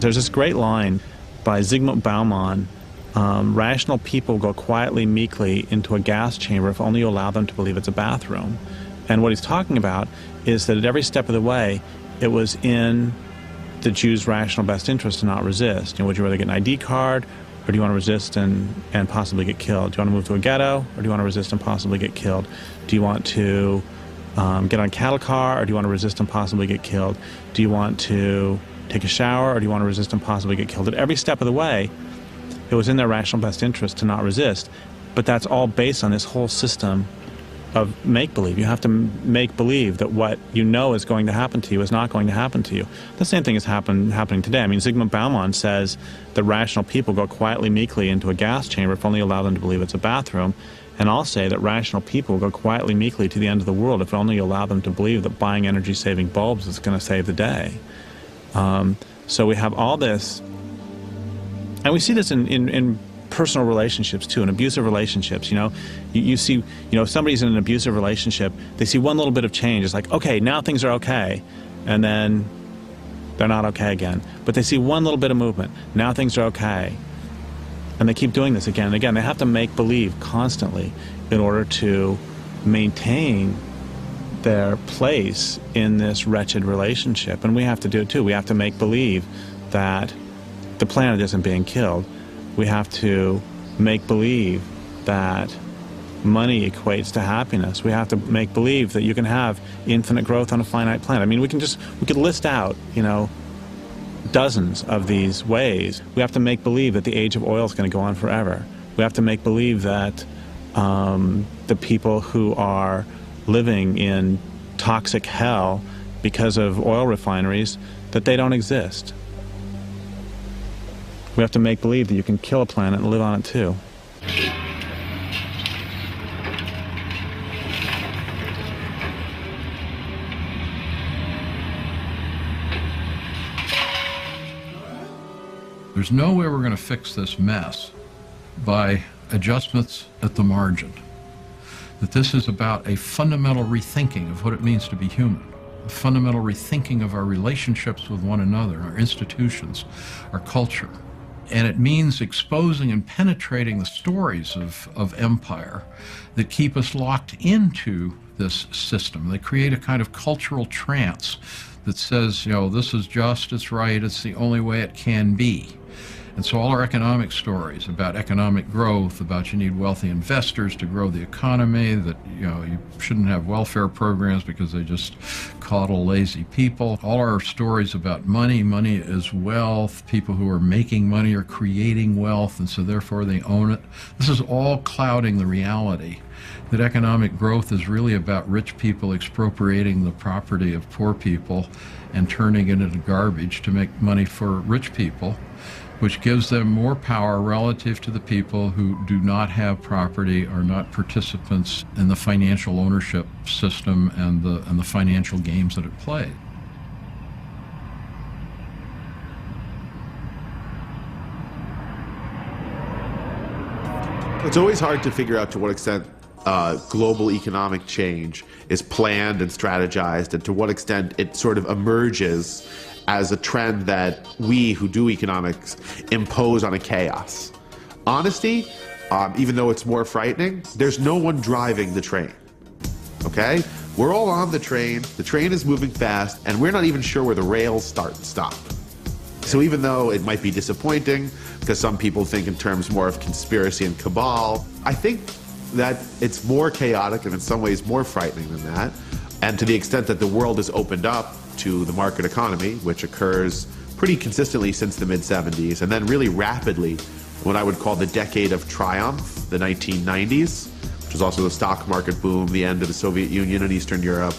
There's this great line by Zygmunt Bauman, rational people go quietly, meekly into a gas chamber if only you allow them to believe it's a bathroom. And what he's talking about is that at every step of the way, it was in the Jew's rational best interest to not resist. Would you rather get an ID card, or do you want to resist and possibly get killed? Do you want to move to a ghetto, or do you want to resist and possibly get killed? Do you want to get on a cattle car, or do you want to resist and possibly get killed? Do you want to take a shower, or do you want to resist and possibly get killed? At every step of the way, it was in their rational best interest to not resist. But that's all based on this whole system of make-believe. You have to make believe that what you know is going to happen to you is not going to happen to you. The same thing is happening today. I mean, Zygmunt Bauman says that rational people go quietly, meekly into a gas chamber if only you allow them to believe it's a bathroom. And I'll say that rational people go quietly, meekly to the end of the world if only you allow them to believe that buying energy-saving bulbs is going to save the day. So we have all this, and we see this in personal relationships too, in abusive relationships. You see, if somebody's in an abusive relationship, they see one little bit of change. It's like, okay, now things are okay, and then they're not okay again. But they see one little bit of movement. Now things are okay, and they keep doing this again and again. They have to make believe constantly in order to maintain their place in this wretched relationship. And we have to do it too. We have to make believe that the planet isn't being killed. We have to make believe that money equates to happiness. We have to make believe that you can have infinite growth on a finite planet. I mean, we could list out, dozens of these ways. We have to make believe that the age of oil is going to go on forever. We have to make believe that the people who are living in toxic hell because of oil refineries, that they don't exist. We have to make believe that you can kill a planet and live on it too. There's no way we're going to fix this mess by adjustments at the margin. That this is about a fundamental rethinking of what it means to be human, a fundamental rethinking of our relationships with one another, our institutions, our culture. And it means exposing and penetrating the stories of empire that keep us locked into this system. They create a kind of cultural trance that says, this is just, it's right, it's the only way it can be. And so all our economic stories about economic growth, about you need wealthy investors to grow the economy, that you shouldn't have welfare programs because they just coddle lazy people. All our stories about money is wealth, people who are making money are creating wealth, and so therefore they own it. This is all clouding the reality that economic growth is really about rich people expropriating the property of poor people and turning it into garbage to make money for rich people, which gives them more power relative to the people who do not have property, are not participants in the financial ownership system and the financial games that it plays. It's always hard to figure out to what extent global economic change is planned and strategized, and to what extent it sort of emerges as a trend that we who do economics impose on a chaos. Honesty, even though it's more frightening, there's no one driving the train, okay? We're all on the train is moving fast, and we're not even sure where the rails start and stop. So even though it might be disappointing, because some people think in terms more of conspiracy and cabal, I think that it's more chaotic and in some ways more frightening than that. And to the extent that the world is opened up to the market economy, which occurs pretty consistently since the mid-70s, and then really rapidly what I would call the decade of triumph, the 1990s, which was also the stock market boom, the end of the Soviet Union and Eastern Europe.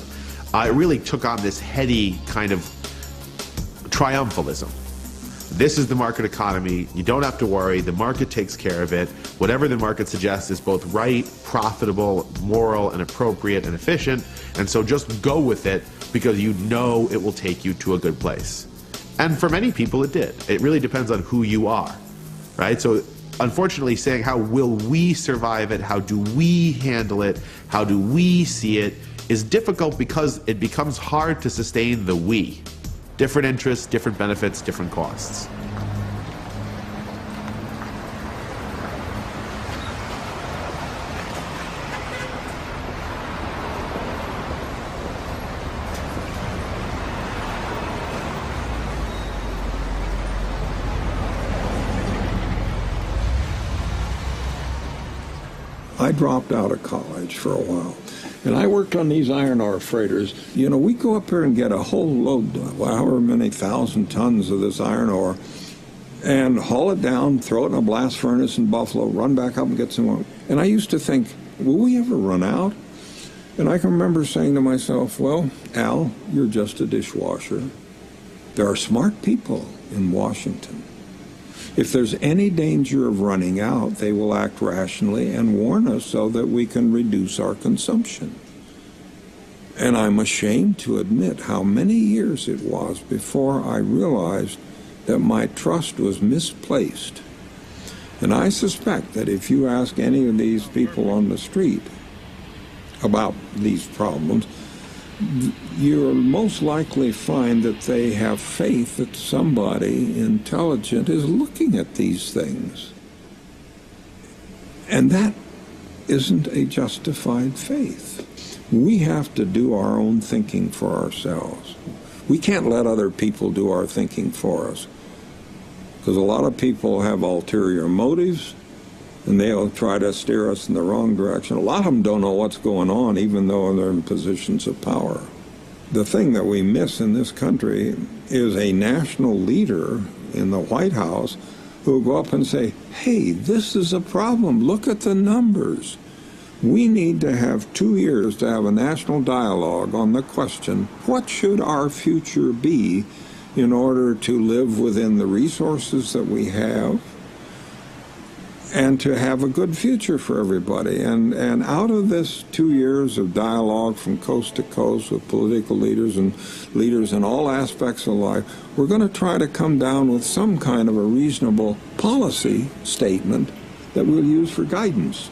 It really took on this heady kind of triumphalism. This is the market economy. You don't have to worry. The market takes care of it. Whatever the market suggests is both right, profitable, moral, and appropriate and efficient. And so just go with it because you know it will take you to a good place. And for many people, it did. It really depends on who you are, right? So unfortunately, saying how will we survive it, how do we handle it, how do we see it, is difficult because it becomes hard to sustain the we. Different interests, different benefits, different costs. I dropped out of college for a while, and I worked on these iron ore freighters. You know, we go up here and get a whole load, however many thousand tons of this iron ore, and haul it down, throw it in a blast furnace in Buffalo, run back up and get some more. And I used to think, will we ever run out? And I can remember saying to myself, well, Al, you're just a dishwasher. There are smart people in Washington. If there's any danger of running out, they will act rationally and warn us so that we can reduce our consumption. And I'm ashamed to admit how many years it was before I realized that my trust was misplaced. And I suspect that if you ask any of these people on the street about these problems, you'll most likely find that they have faith that somebody intelligent is looking at these things. And that isn't a justified faith. We have to do our own thinking for ourselves. We can't let other people do our thinking for us, because a lot of people have ulterior motives, and they'll try to steer us in the wrong direction. A lot of them don't know what's going on, even though they're in positions of power. The thing that we miss in this country is a national leader in the White House who will go up and say, hey, this is a problem. Look at the numbers. We need to have 2 years to have a national dialogue on the question, what should our future be in order to live within the resources that we have and to have a good future for everybody. And out of this 2 years of dialogue from coast to coast with political leaders and leaders in all aspects of life, we're going to try to come down with some kind of a reasonable policy statement that we'll use for guidance.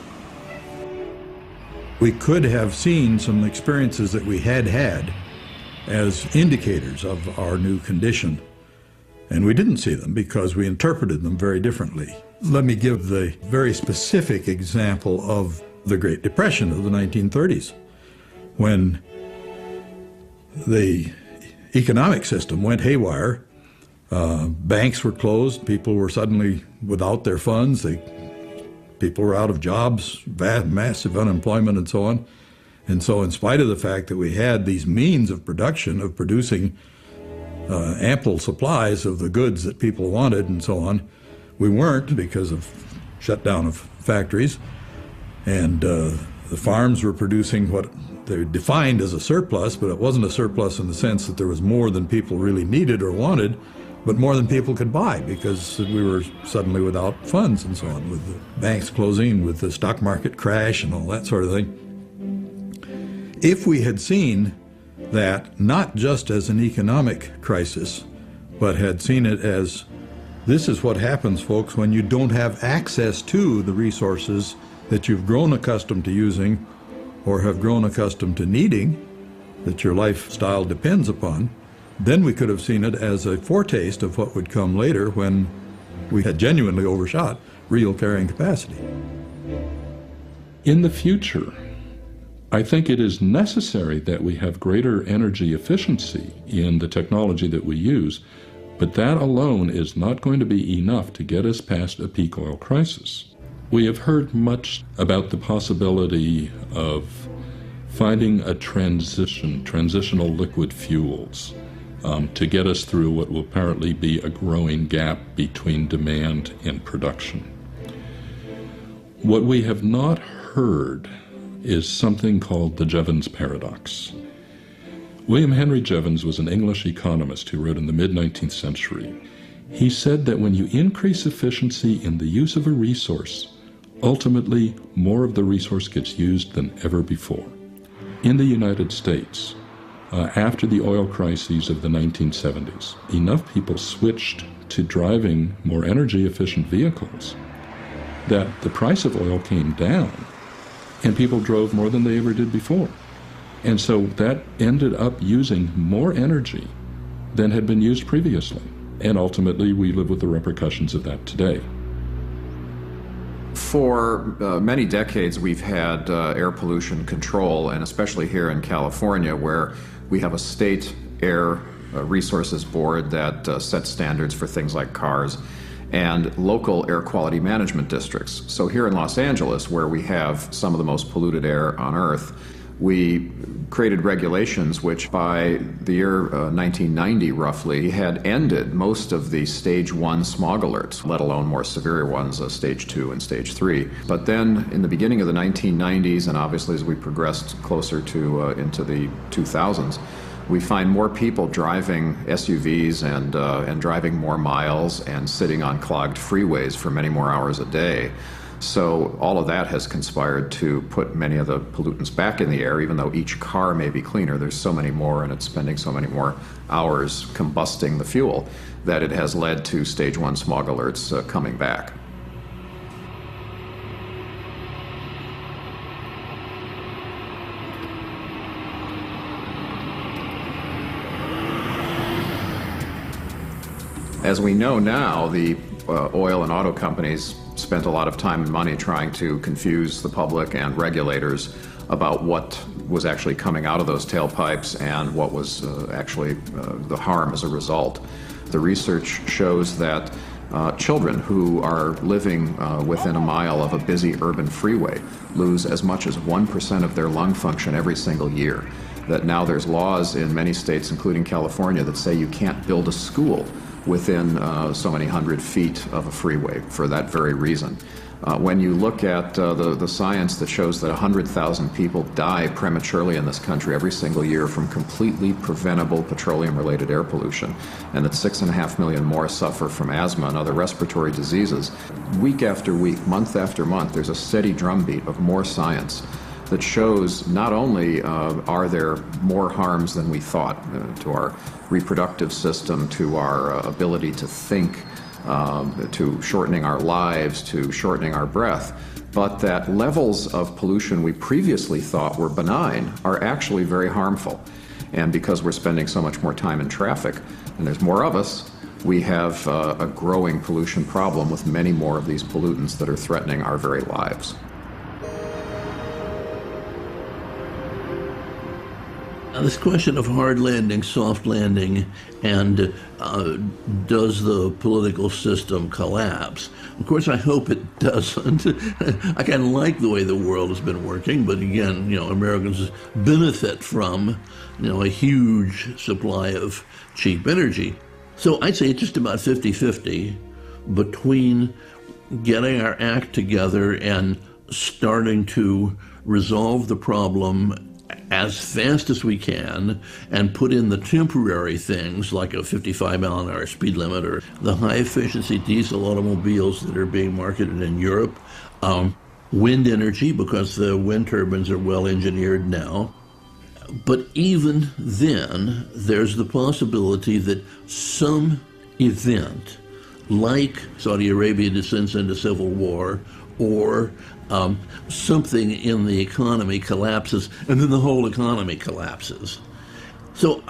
We could have seen some experiences that we had as indicators of our new condition, and we didn't see them because we interpreted them very differently. Let me give the very specific example of the Great Depression of the 1930s, when the economic system went haywire. Banks were closed, people were suddenly without their funds, people were out of jobs, massive unemployment and so on. And so in spite of the fact that we had these means of production, of producing ample supplies of the goods that people wanted and so on, we weren't, because of shutdown of factories. And the farms were producing what they defined as a surplus, but it wasn't a surplus in the sense that there was more than people really needed or wanted, but more than people could buy, because we were suddenly without funds and so on, with the banks closing, with the stock market crash and all that sort of thing. If we had seen that not just as an economic crisis, but had seen it as, this is what happens, folks, when you don't have access to the resources that you've grown accustomed to using or have grown accustomed to needing, that your lifestyle depends upon, then we could have seen it as a foretaste of what would come later when we had genuinely overshot real carrying capacity. In the future, I think it is necessary that we have greater energy efficiency in the technology that we use, but that alone is not going to be enough to get us past a peak oil crisis. We have heard much about the possibility of finding a transitional liquid fuels. to get us through what will apparently be a growing gap between demand and production. What we have not heard is something called the Jevons paradox. William Henry Jevons was an English economist who wrote in the mid-19th century. He said that when you increase efficiency in the use of a resource, ultimately more of the resource gets used than ever before. In the United States, after the oil crises of the 1970s, enough people switched to driving more energy-efficient vehicles that the price of oil came down and people drove more than they ever did before. And so that ended up using more energy than had been used previously. And ultimately, we live with the repercussions of that today. For many decades, we've had air pollution control, and especially here in California, where we have a state air resources board that sets standards for things like cars, and local air quality management districts. So here in Los Angeles, where we have some of the most polluted air on Earth, we created regulations which by the year 1990 roughly had ended most of the stage 1 smog alerts, let alone more severe ones, stage 2 and stage 3. But then in the beginning of the 1990s, and obviously as we progressed closer to into the 2000s, we find more people driving SUVs and driving more miles and sitting on clogged freeways for many more hours a day. So all of that has conspired to put many of the pollutants back in the air, even though each car may be cleaner. There's so many more, and it's spending so many more hours combusting the fuel, that it has led to stage 1 smog alerts coming back. As we know now, the oil and auto companies spent a lot of time and money trying to confuse the public and regulators about what was actually coming out of those tailpipes and what was actually the harm as a result. The research shows that children who are living within a mile of a busy urban freeway lose as much as 1% of their lung function every single year. That now there's laws in many states, including California, that say you can't build a school within so many hundred feet of a freeway for that very reason. When you look at the science that shows that 100,000 people die prematurely in this country every single year from completely preventable petroleum-related air pollution, and that 6.5 million more suffer from asthma and other respiratory diseases, week after week, month after month, there's a steady drumbeat of more science that shows not only are there more harms than we thought to our reproductive system, to our ability to think, to shortening our lives, to shortening our breath, but that levels of pollution we previously thought were benign are actually very harmful. And because we're spending so much more time in traffic, and there's more of us, we have a growing pollution problem with many more of these pollutants that are threatening our very lives. This question of hard landing, soft landing, and does the political system collapse? Of course, I hope it doesn't. I kind of like the way the world has been working, but again, Americans benefit from, a huge supply of cheap energy. So I'd say it's just about 50-50 between getting our act together and starting to resolve the problem as fast as we can and put in the temporary things like a 55-mile-an-hour speed limit or the high-efficiency diesel automobiles that are being marketed in Europe, wind energy because the wind turbines are well engineered now. But even then, there's the possibility that some event like Saudi Arabia descends into civil war or something in the economy collapses, and then the whole economy collapses. So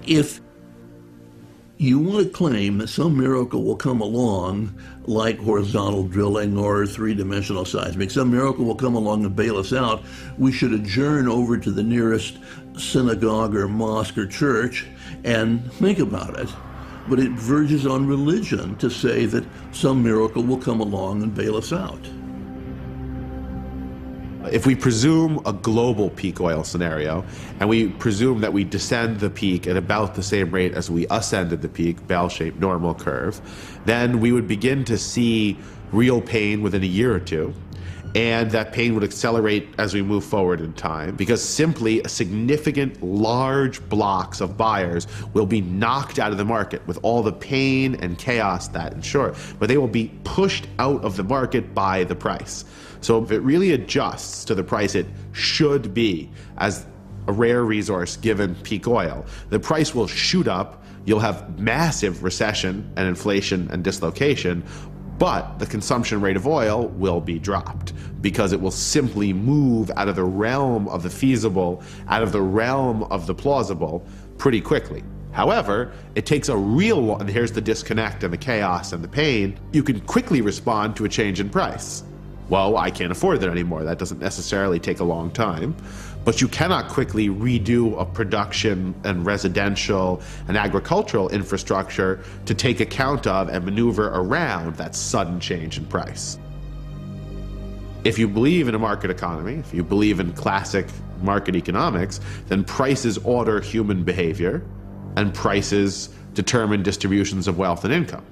if you want to claim that some miracle will come along, like horizontal drilling or three-dimensional seismic, some miracle will come along and bail us out, we should adjourn over to the nearest synagogue or mosque or church and think about it. But it verges on religion to say that some miracle will come along and bail us out. If we presume a global peak oil scenario, and we presume that we descend the peak at about the same rate as we ascended the peak, bell-shaped normal curve, then we would begin to see real pain within a year or two. And that pain would accelerate as we move forward in time, because simply a significant large blocks of buyers will be knocked out of the market with all the pain and chaos that ensure, but they will be pushed out of the market by the price. So if it really adjusts to the price it should be as a rare resource given peak oil, the price will shoot up, you'll have massive recession and inflation and dislocation, but the consumption rate of oil will be dropped because it will simply move out of the realm of the feasible, out of the realm of the plausible pretty quickly. However, it takes a real one, and here's the disconnect and the chaos and the pain, you can quickly respond to a change in price. Well, I can't afford that anymore. That doesn't necessarily take a long time. But you cannot quickly redo a production and residential and agricultural infrastructure to take account of and maneuver around that sudden change in price. If you believe in a market economy, if you believe in classic market economics, then prices order human behavior and prices determine distributions of wealth and income.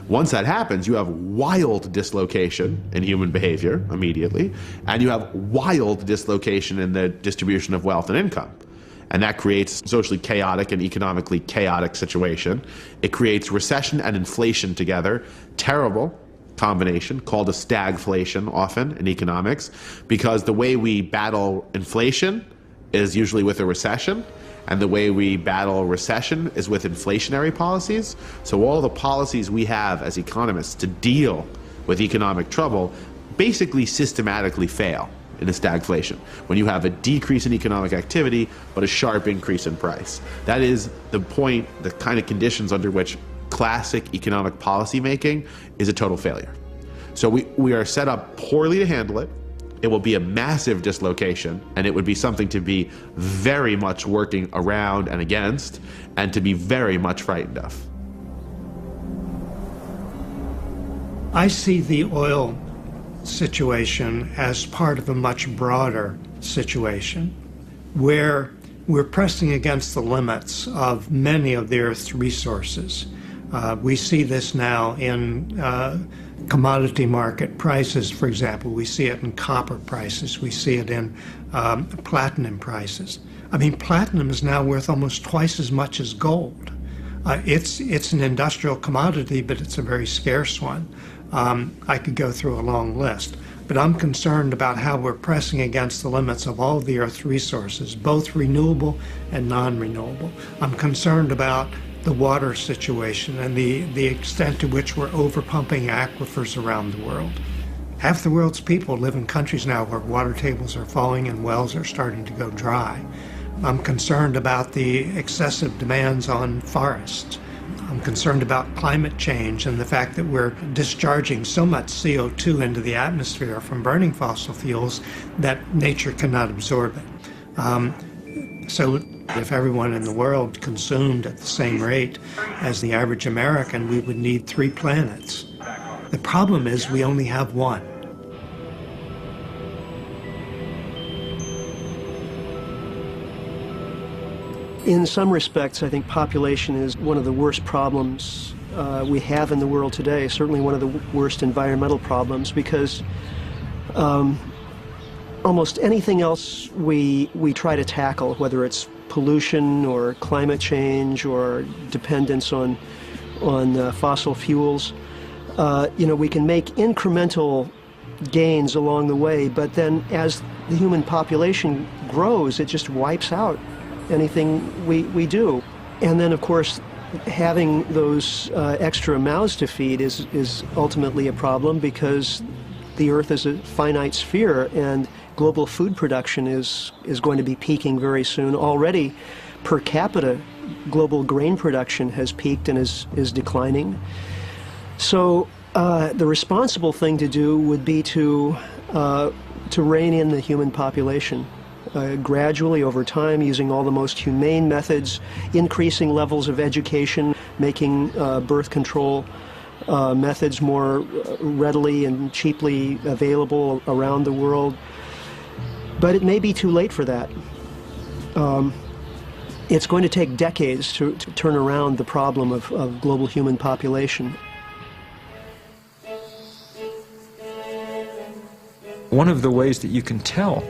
Once that happens, you have wild dislocation in human behavior immediately, and you have wild dislocation in the distribution of wealth and income. And that creates a socially chaotic and economically chaotic situation. It creates recession and inflation together, terrible combination called a stagflation often in economics, because the way we battle inflation is usually with a recession, and the way we battle recession is with inflationary policies. So all the policies we have as economists to deal with economic trouble basically systematically fail in a stagflation, when you have a decrease in economic activity but a sharp increase in price. That is the point, the kind of conditions under which classic economic policy making is a total failure. So we are set up poorly to handle it. It will be a massive dislocation, and it would be something to be very much working around and against, and to be very much frightened of. I see the oil situation as part of a much broader situation where we're pressing against the limits of many of the Earth's resources. We see this now in commodity market prices, for example. We see it in copper prices. We see it in platinum prices. I mean, platinum is now worth almost twice as much as gold. It's an industrial commodity, but it's a very scarce one. I could go through a long list, but I'm concerned about how we're pressing against the limits of all of the Earth's resources, both renewable and non-renewable. I'm concerned about the water situation and the extent to which we're overpumping aquifers around the world. Half the world's people live in countries now where water tables are falling and wells are starting to go dry. I'm concerned about the excessive demands on forests. I'm concerned about climate change and the fact that we're discharging so much CO2 into the atmosphere from burning fossil fuels that nature cannot absorb it. So if everyone in the world consumed at the same rate as the average American, we would need 3 planets. The problem is we only have one. In some respects, I think population is one of the worst problems we have in the world today, certainly one of the worst environmental problems, because almost anything else we try to tackle, whether it's pollution or climate change or dependence on fossil fuels, we can make incremental gains along the way, but then as the human population grows, it just wipes out anything we do. And then, of course, having those extra mouths to feed is ultimately a problem, because the Earth is a finite sphere, and global food production is going to be peaking very soon. Already, per capita, global grain production has peaked and is declining. So the responsible thing to do would be to rein in the human population. Gradually, over time, using all the most humane methods, increasing levels of education, making birth control methods more readily and cheaply available around the world, But it may be too late for that. It's going to take decades to turn around the problem of global human population. One of the ways that you can tell,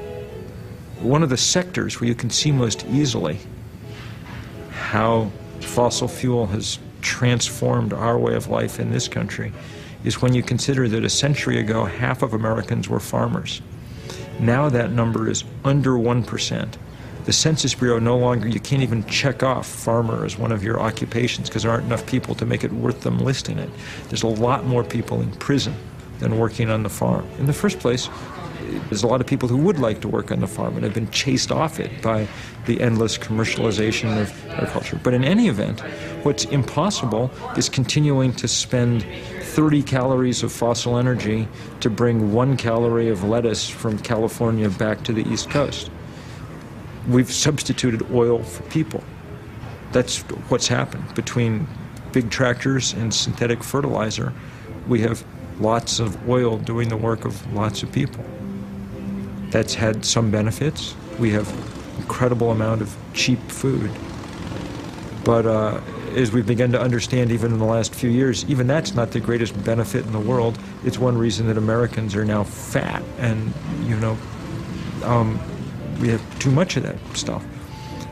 one of the sectors where you can see most easily how fossil fuel has transformed our way of life in this country is when you consider that a century ago, half of Americans were farmers. Now that number is under 1%. The Census Bureau no longer, you can't even check off farmer as one of your occupations because there aren't enough people to make it worth them listing it. There's a lot more people in prison than working on the farm. In the first place, there's a lot of people who would like to work on the farm and have been chased off it by the endless commercialization of agriculture. But in any event, what's impossible is continuing to spend 30 calories of fossil energy to bring 1 calorie of lettuce from California back to the East Coast. We've substituted oil for people. That's what's happened. Between big tractors and synthetic fertilizer, we have lots of oil doing the work of lots of people. That's had some benefits. We have incredible amount of cheap food. But as we've begun to understand even in the last few years, even that's not the greatest benefit in the world. It's one reason that Americans are now fat and, we have too much of that stuff.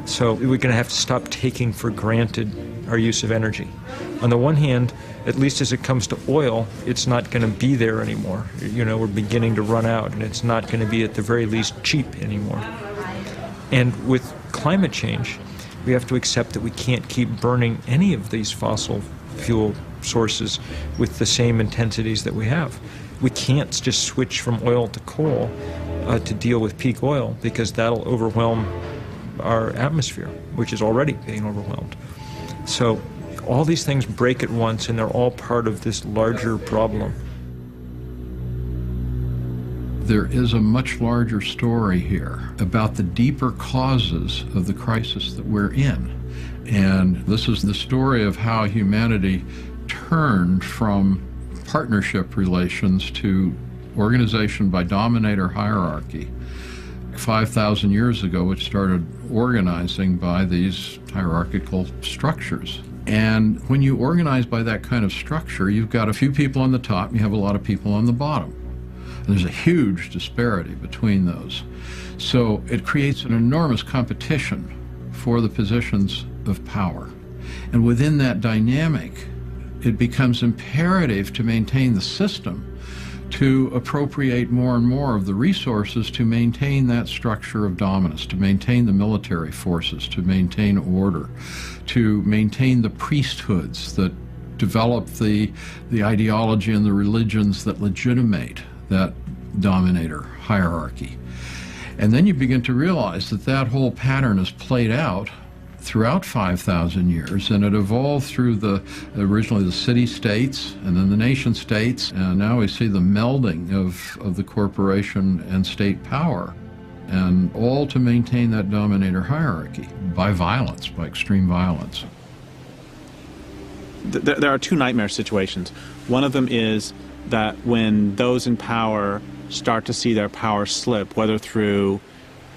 So we're going to have to stop taking for granted our use of energy. On the one hand, at least as it comes to oil, it's not going to be there anymore. We're beginning to run out, and it's not going to be at the very least cheap anymore. And with climate change, we have to accept that we can't keep burning any of these fossil fuel sources with the same intensities that we have. We can't just switch from oil to coal to deal with peak oil because that'll overwhelm our atmosphere, which is already being overwhelmed. So all these things break at once, and they're all part of this larger problem. There is a much larger story here about the deeper causes of the crisis that we're in. And this is the story of how humanity turned from partnership relations to organization by dominator hierarchy. 5,000 years ago, it started organizing by these hierarchical structures. And when you organize by that kind of structure, you've got a few people on the top, and you have a lot of people on the bottom. And there's a huge disparity between those. So it creates an enormous competition for the positions of power. And within that dynamic, it becomes imperative to maintain the system to appropriate more and more of the resources to maintain that structure of dominance, to maintain the military forces, to maintain order, to maintain the priesthoods that develop the ideology and the religions that legitimate that dominator hierarchy. And then you begin to realize that that whole pattern is played out throughout 5,000 years, and it evolved through originally the city-states and then the nation-states, and now we see the melding of the corporation and state power, and all to maintain that dominator hierarchy by violence, by extreme violence. There are two nightmare situations. One of them is that when those in power start to see their power slip, whether through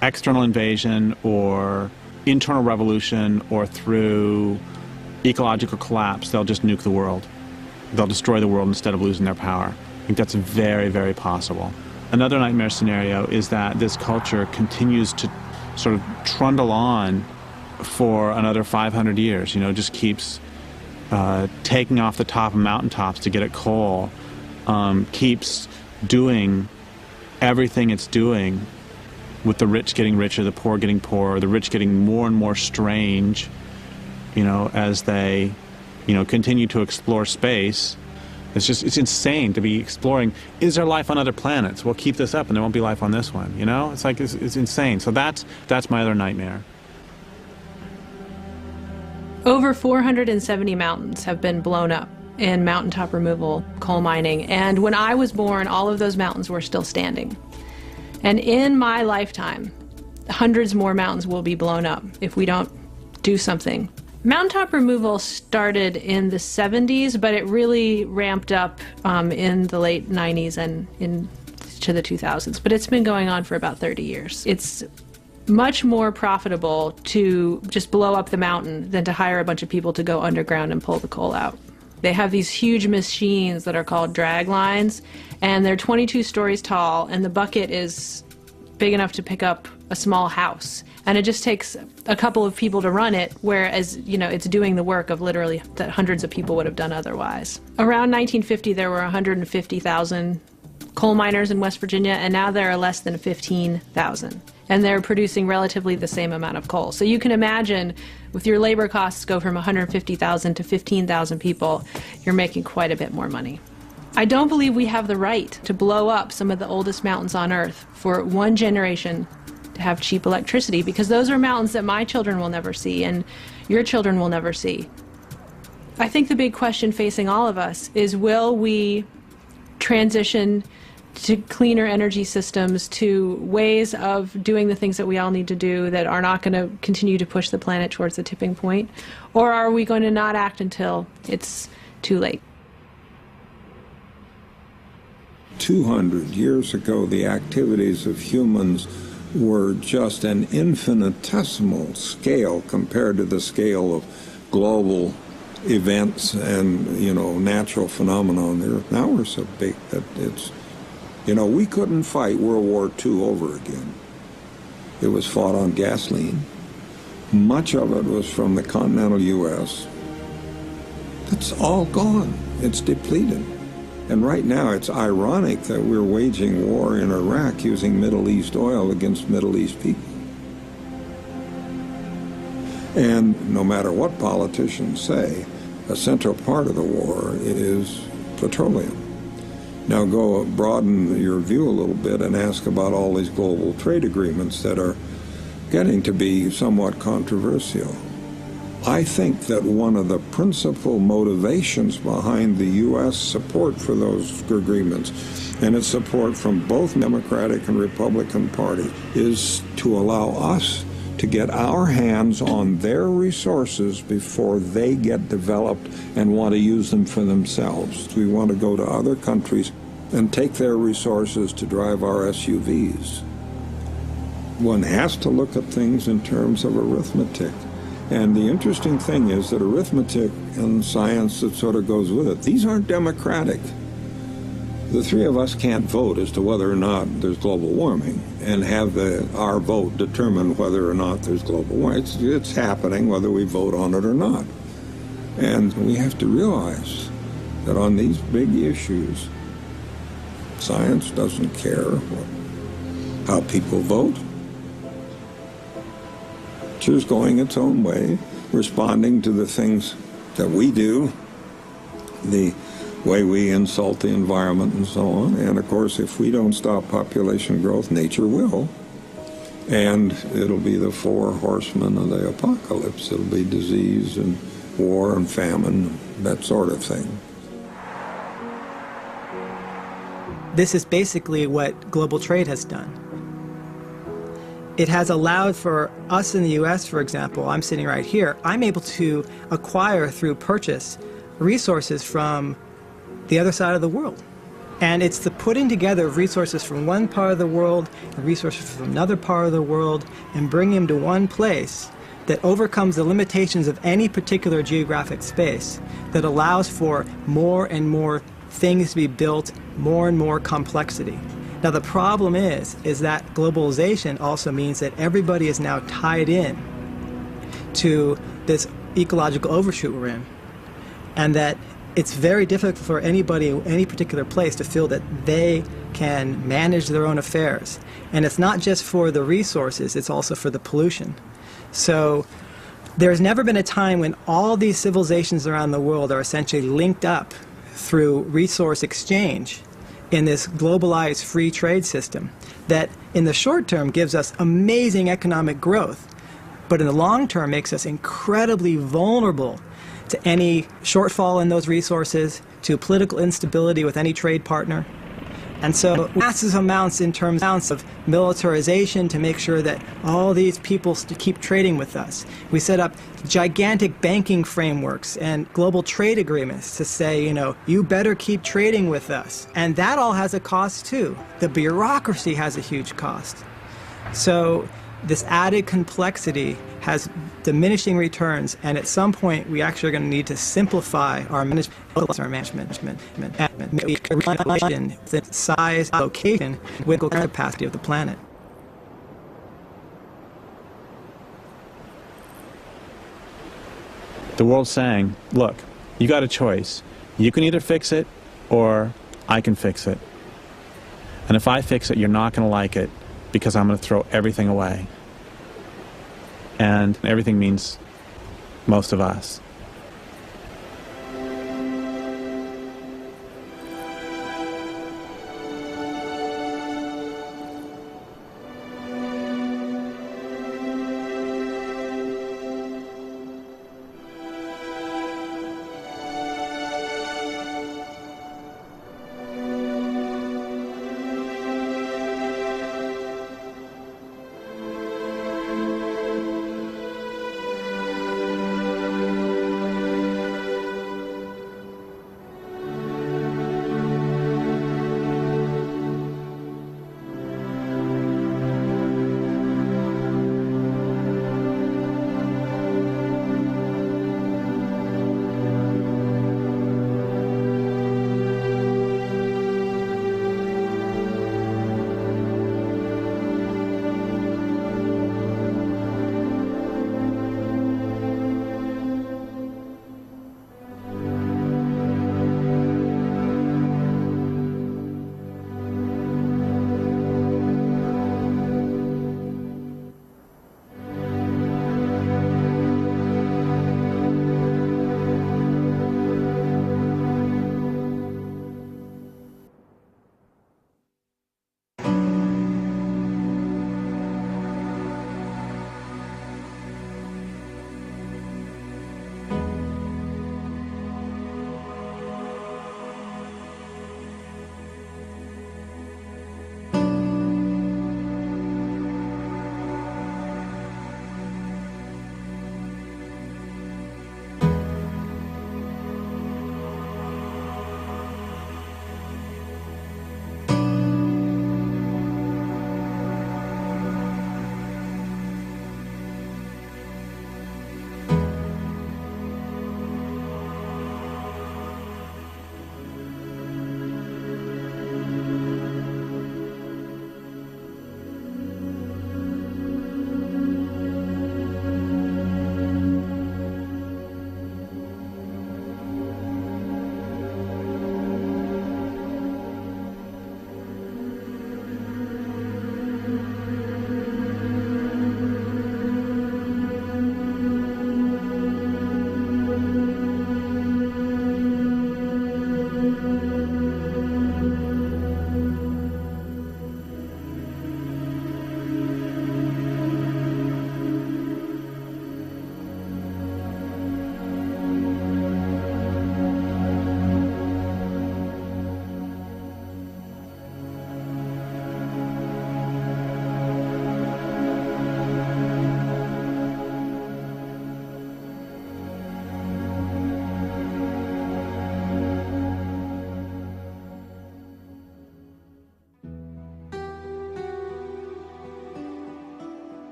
external invasion or internal revolution or through ecological collapse, they'll just nuke the world. They'll destroy the world instead of losing their power. I think that's very, very possible. Another nightmare scenario is that this culture continues to sort of trundle on for another 500 years, just keeps taking off the top of mountaintops to get at coal, keeps doing everything it's doing, with the rich getting richer, the poor getting poorer, the rich getting more and more strange, as they, continue to explore space. It's insane to be exploring, is there life on other planets? We'll keep this up and there won't be life on this one, It's like, it's insane. So that's my other nightmare. Over 470 mountains have been blown up in mountaintop removal, coal mining, and when I was born, all of those mountains were still standing. And in my lifetime, hundreds more mountains will be blown up if we don't do something. Mountaintop removal started in the 70s, but it really ramped up in the late 90s and to the 2000s, but it's been going on for about 30 years. It's much more profitable to just blow up the mountain than to hire a bunch of people to go underground and pull the coal out. They have these huge machines that are called drag lines, and they're 22 stories tall, and the bucket is big enough to pick up a small house. And it just takes a couple of people to run it, whereas, you know, it's doing the work of literally that hundreds of people would have done otherwise. Around 1950, there were 150,000 coal miners in West Virginia, and now there are less than 15,000. And they're producing relatively the same amount of coal. So you can imagine, with your labor costs go from 150,000 to 15,000 people, you're making quite a bit more money. I don't believe we have the right to blow up some of the oldest mountains on Earth for one generation to have cheap electricity, because those are mountains that my children will never see and your children will never see. I think the big question facing all of us is, will we transition to cleaner energy systems, to ways of doing the things that we all need to do that are not going to continue to push the planet towards the tipping point? Or are we going to not act until it's too late? 200 years ago, the activities of humans were just an infinitesimal scale compared to the scale of global events and, you know, natural phenomena on the Earth. Now we're so big that it's, you know, we couldn't fight World War II over again. It was fought on gasoline. Much of it was from the continental U.S. That's all gone. It's depleted. And right now, it's ironic that we're waging war in Iraq using Middle East oil against Middle East people. And no matter what politicians say, a central part of the war is petroleum. Now go broaden your view a little bit and ask about all these global trade agreements that are getting to be somewhat controversial. I think that one of the principal motivations behind the U.S. support for those agreements, and its support from both Democratic and Republican parties, is to allow us to get our hands on their resources before they get developed and want to use them for themselves. We want to go to other countries and take their resources to drive our SUVs. One has to look at things in terms of arithmetic. And the interesting thing is that arithmetic and science that sort of goes with it, these aren't democratic. The three of us can't vote as to whether or not there's global warming and have our vote determine whether or not there's global warming. It's happening whether we vote on it or not. And we have to realize that on these big issues, science doesn't care how people vote. It's going its own way, responding to the things that we do, the way we insult the environment and so on. And of course, if we don't stop population growth, nature will. And it'll be the four horsemen of the apocalypse. It'll be disease and war and famine, that sort of thing. This is basically what global trade has done. It has allowed for us in the U.S., for example, I'm sitting right here, I'm able to acquire through purchase resources from the other side of the world. And it's the putting together of resources from one part of the world and resources from another part of the world and bringing them to one place that overcomes the limitations of any particular geographic space, that allows for more and more things to be built, more and more complexity. Now the problem is that globalization also means that everybody is now tied in to this ecological overshoot we're in, and that it's very difficult for anybody in any particular place to feel that they can manage their own affairs. And it's not just for the resources, it's also for the pollution. So there's never been a time when all these civilizations around the world are essentially linked up through resource exchange in this globalized free trade system that in the short term gives us amazing economic growth, but in the long term makes us incredibly vulnerable to any shortfall in those resources, to political instability with any trade partner, And so massive amounts in terms of militarization to make sure that all these people keep trading with us. We set up gigantic banking frameworks and global trade agreements to say, you know, you better keep trading with us. And that all has a cost too. The bureaucracy has a huge cost. So this added complexity has diminishing returns, and at some point we actually are going to need to simplify our management, the size, location, with the capacity of the planet. The world's saying, look, you got a choice. You can either fix it or I can fix it. And if I fix it, you're not going to like it because I'm going to throw everything away. And everything means most of us.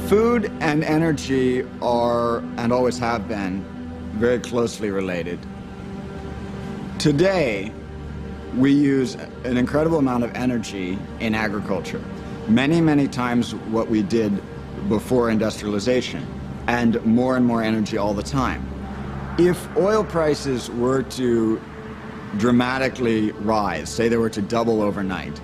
Food and energy are, and always have been, very closely related. Today, we use an incredible amount of energy in agriculture. Many, many times what we did before industrialization, and more energy all the time. If oil prices were to dramatically rise, say they were to double overnight,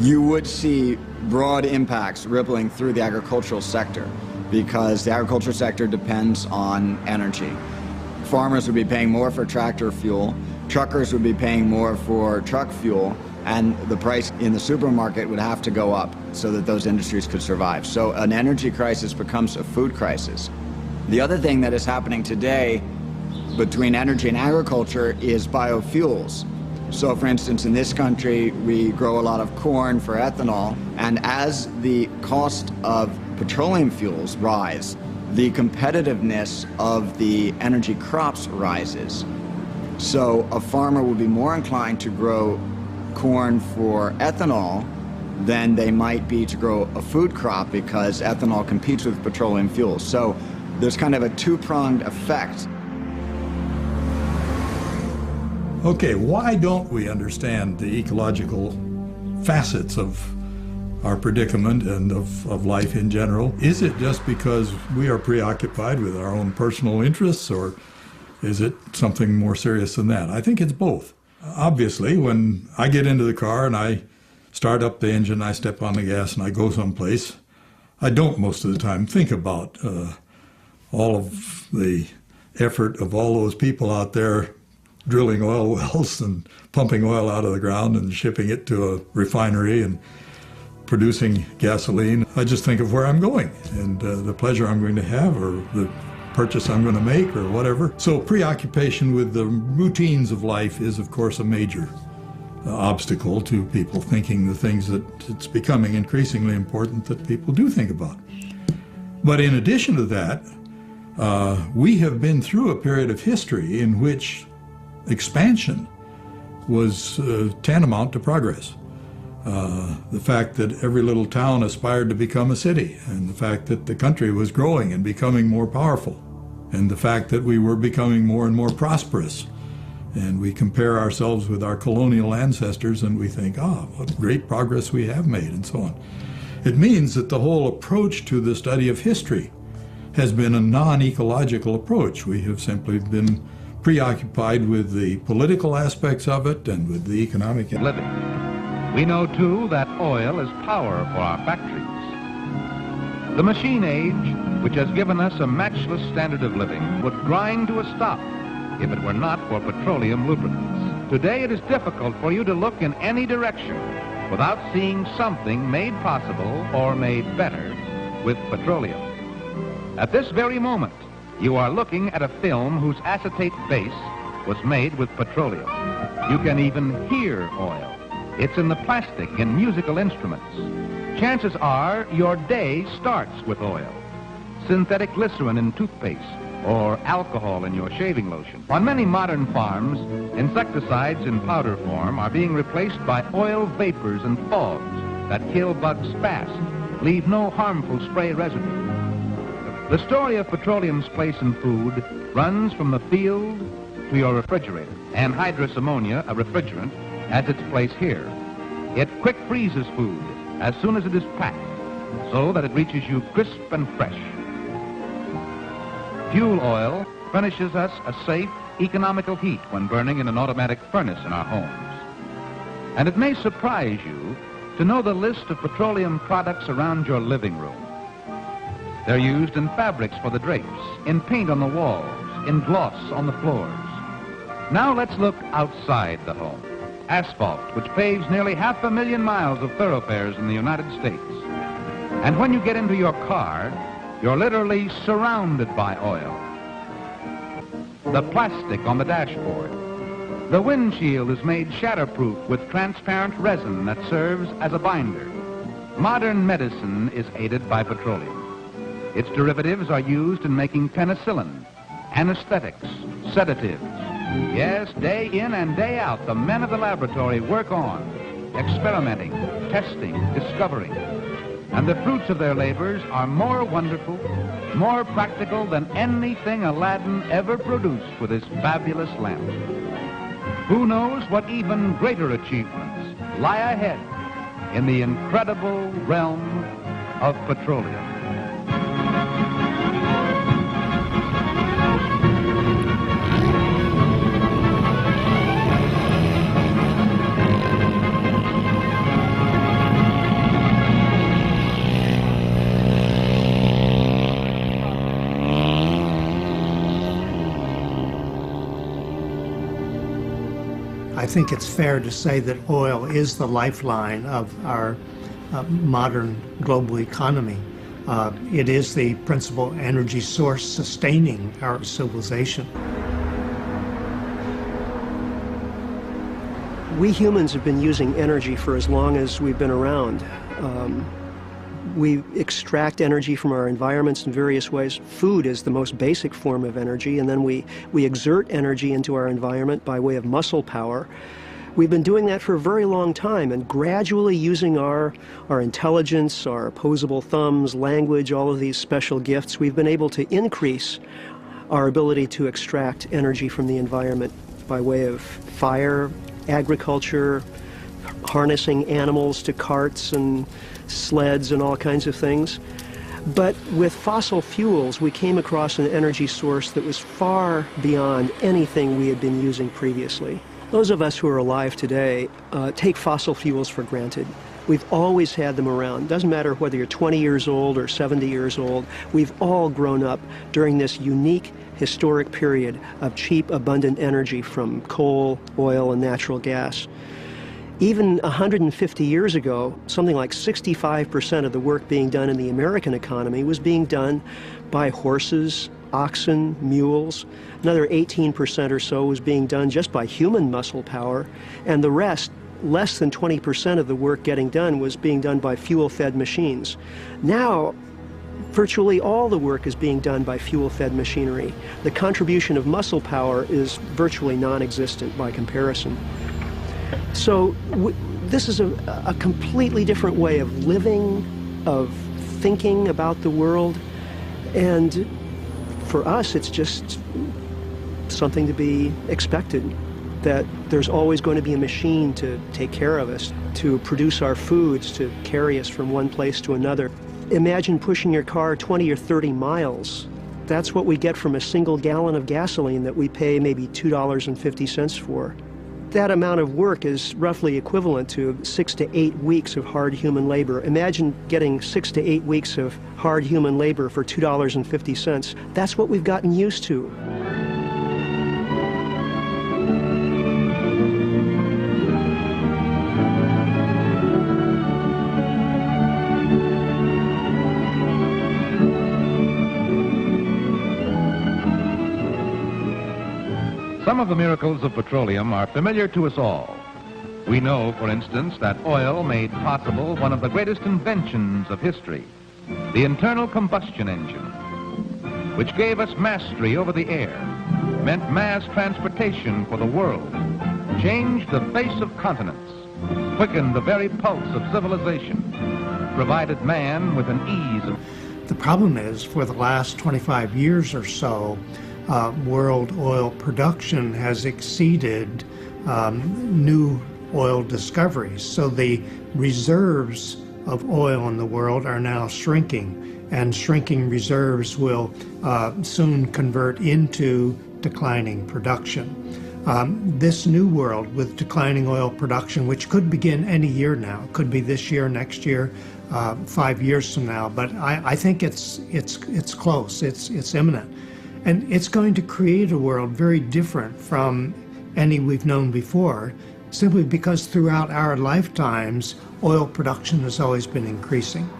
you would see broad impacts rippling through the agricultural sector because the agricultural sector depends on energy. Farmers would be paying more for tractor fuel, truckers would be paying more for truck fuel, and the price in the supermarket would have to go up so that those industries could survive. So an energy crisis becomes a food crisis. The other thing that is happening today between energy and agriculture is biofuels. So for instance, in this country, we grow a lot of corn for ethanol, and as the cost of petroleum fuels rise, the competitiveness of the energy crops rises. So a farmer will be more inclined to grow corn for ethanol than they might be to grow a food crop, because ethanol competes with petroleum fuels. So there's kind of a two-pronged effect. Okay, why don't we understand the ecological facets of our predicament and of life in general? Is it just because we are preoccupied with our own personal interests, or is it something more serious than that? I think it's both. Obviously, when I get into the car and I start up the engine, I step on the gas and I go someplace, I don't most of the time think about all of the effort of all those people out there drilling oil wells and pumping oil out of the ground and shipping it to a refinery and producing gasoline. I just think of where I'm going and the pleasure I'm going to have, or the purchase I'm going to make, or whatever. So preoccupation with the routines of life is, of course, a major obstacle to people thinking the things that it's becoming increasingly important that people do think about. But in addition to that, we have been through a period of history in which expansion was tantamount to progress. The fact that every little town aspired to become a city, and the fact that the country was growing and becoming more powerful, and the fact that we were becoming more and more prosperous. And we compare ourselves with our colonial ancestors and we think, what great progress we have made, and so on. It means that the whole approach to the study of history has been a non-ecological approach. We have simply been preoccupied with the political aspects of it and with the economic living. We know, too, that oil is power for our factories. The machine age, which has given us a matchless standard of living, would grind to a stop if it were not for petroleum lubricants. Today, it is difficult for you to look in any direction without seeing something made possible or made better with petroleum. At this very moment, you are looking at a film whose acetate base was made with petroleum. You can even hear oil. It's in the plastic in musical instruments. Chances are your day starts with oil. Synthetic glycerin in toothpaste, or alcohol in your shaving lotion. On many modern farms, insecticides in powder form are being replaced by oil vapors and fogs that kill bugs fast, leave no harmful spray residue. The story of petroleum's place in food runs from the field to your refrigerator. Anhydrous ammonia, a refrigerant, has its place here. It quick freezes food as soon as it is packed, so that it reaches you crisp and fresh. Fuel oil furnishes us a safe, economical heat when burning in an automatic furnace in our homes. And it may surprise you to know the list of petroleum products around your living room. They're used in fabrics for the drapes, in paint on the walls, in gloss on the floors. Now let's look outside the home. Asphalt, which paves nearly 500,000 miles of thoroughfares in the United States. And when you get into your car, you're literally surrounded by oil. The plastic on the dashboard. The windshield is made shatterproof with transparent resin that serves as a binder. Modern medicine is aided by petroleum. Its derivatives are used in making penicillin, anesthetics, sedatives. Yes, day in and day out, the men of the laboratory work on, experimenting, testing, discovering. And the fruits of their labors are more wonderful, more practical than anything Aladdin ever produced with his fabulous lamp. Who knows what even greater achievements lie ahead in the incredible realm of petroleum. I think it's fair to say that oil is the lifeline of our modern global economy. It is the principal energy source sustaining our civilization. We humans have been using energy for as long as we've been around. We extract energy from our environments in various ways. Food is the most basic form of energy, and then we exert energy into our environment by way of muscle power. We've been doing that for a very long time, and gradually using our intelligence, our opposable thumbs, language, all of these special gifts, we've been able to increase our ability to extract energy from the environment by way of fire, agriculture, harnessing animals to carts and sleds and all kinds of things. But with fossil fuels, we came across an energy source that was far beyond anything we had been using previously. Those of us who are alive today take fossil fuels for granted. We've always had them around. Doesn't matter whether you're 20 years old or 70 years old, we've all grown up during this unique historic period of cheap, abundant energy from coal, oil, and natural gas. Even 150 years ago, something like 65% of the work being done in the American economy was being done by horses, oxen, mules. Another 18% or so was being done just by human muscle power, and the rest, less than 20% of the work getting done, was being done by fuel-fed machines. Now, virtually all the work is being done by fuel-fed machinery. The contribution of muscle power is virtually non-existent by comparison. So this is a completely different way of living, of thinking about the world, and for us it's just something to be expected, that there's always going to be a machine to take care of us, to produce our foods, to carry us from one place to another. Imagine pushing your car 20 or 30 miles. That's what we get from a single gallon of gasoline that we pay maybe $2.50 for. That amount of work is roughly equivalent to 6 to 8 weeks of hard human labor. Imagine getting 6 to 8 weeks of hard human labor for $2.50. That's what we've gotten used to. Some of the miracles of petroleum are familiar to us all. We know, for instance, that oil made possible one of the greatest inventions of history, the internal combustion engine, which gave us mastery over the air, meant mass transportation for the world, changed the face of continents, quickened the very pulse of civilization, provided man with an ease of... The problem is, for the last 25 years or so, world oil production has exceeded new oil discoveries. So the reserves of oil in the world are now shrinking, and shrinking reserves will soon convert into declining production. This new world with declining oil production, which could begin any year now, could be this year, next year, 5 years from now, but I think it's close, it's imminent. And it's going to create a world very different from any we've known before, simply because throughout our lifetimes, oil production has always been increasing.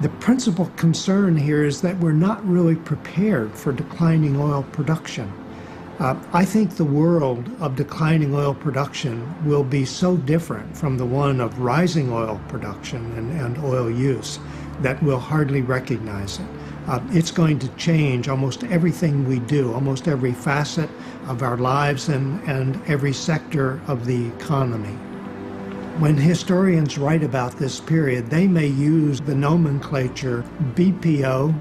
The principal concern here is that we're not really prepared for declining oil production. I think the world of declining oil production will be so different from the one of rising oil production and oil use that we'll hardly recognize it. It's going to change almost everything we do, almost every facet of our lives and every sector of the economy. When historians write about this period, they may use the nomenclature BPO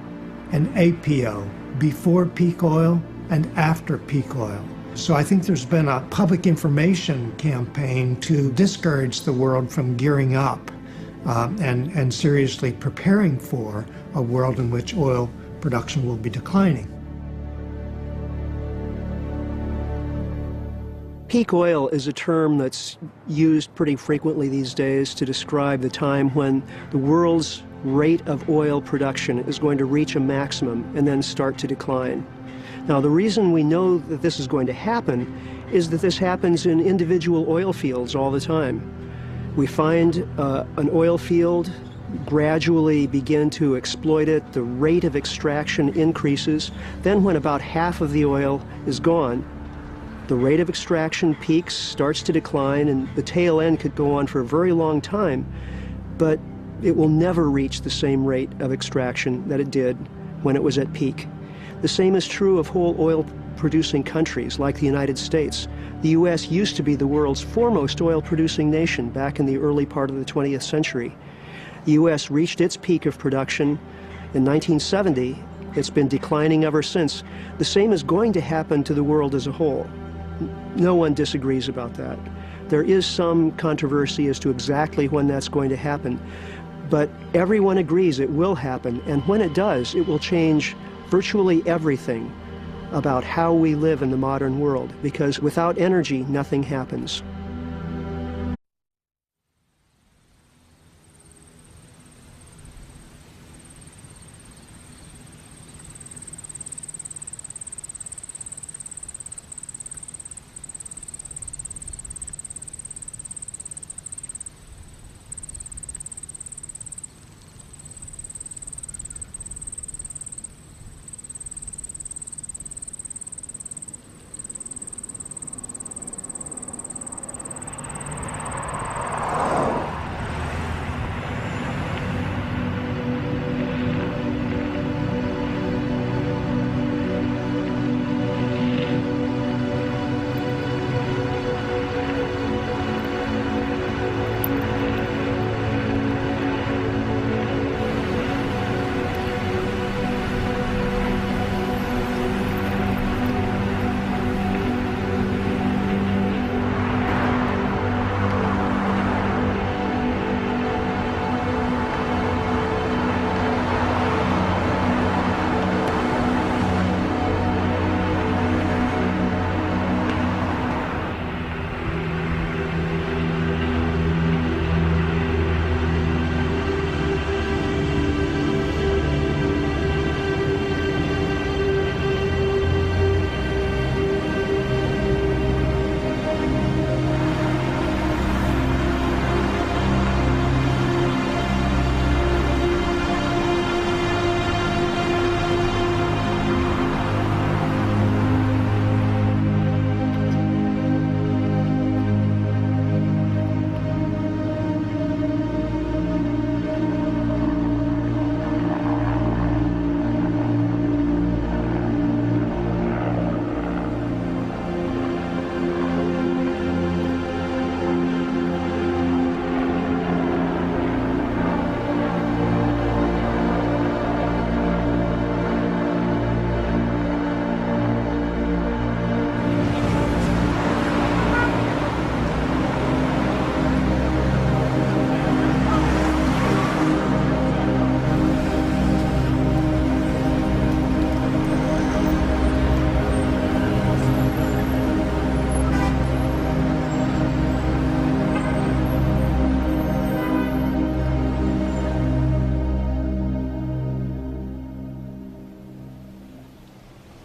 and APO, before peak oil and after peak oil. So I think there's been a public information campaign to discourage the world from gearing up and seriously preparing for a world in which oil production will be declining. Peak oil is a term that's used pretty frequently these days to describe the time when the world's rate of oil production is going to reach a maximum and then start to decline. Now, the reason we know that this is going to happen is that this happens in individual oil fields all the time. We find an oil field gradually begin to exploit it. The rate of extraction increases. Then when about half of the oil is gone, the rate of extraction peaks, starts to decline, and the tail end could go on for a very long time, but it will never reach the same rate of extraction that it did when it was at peak. The same is true of whole oil-producing countries like the United States. The U.S. used to be the world's foremost oil-producing nation back in the early part of the 20th century. The U.S. reached its peak of production in 1970. It's been declining ever since. The same is going to happen to the world as a whole. No one disagrees about that. There is some controversy as to exactly when that's going to happen, but everyone agrees it will happen, and when it does, it will change virtually everything about how we live in the modern world, because without energy, nothing happens.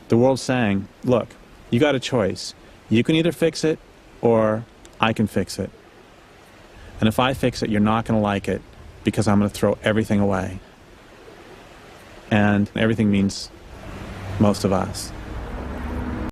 The world's saying, look, you got a choice. You can either fix it or I can fix it. And if I fix it, you're not going to like it because I'm going to throw everything away. And everything means most of us.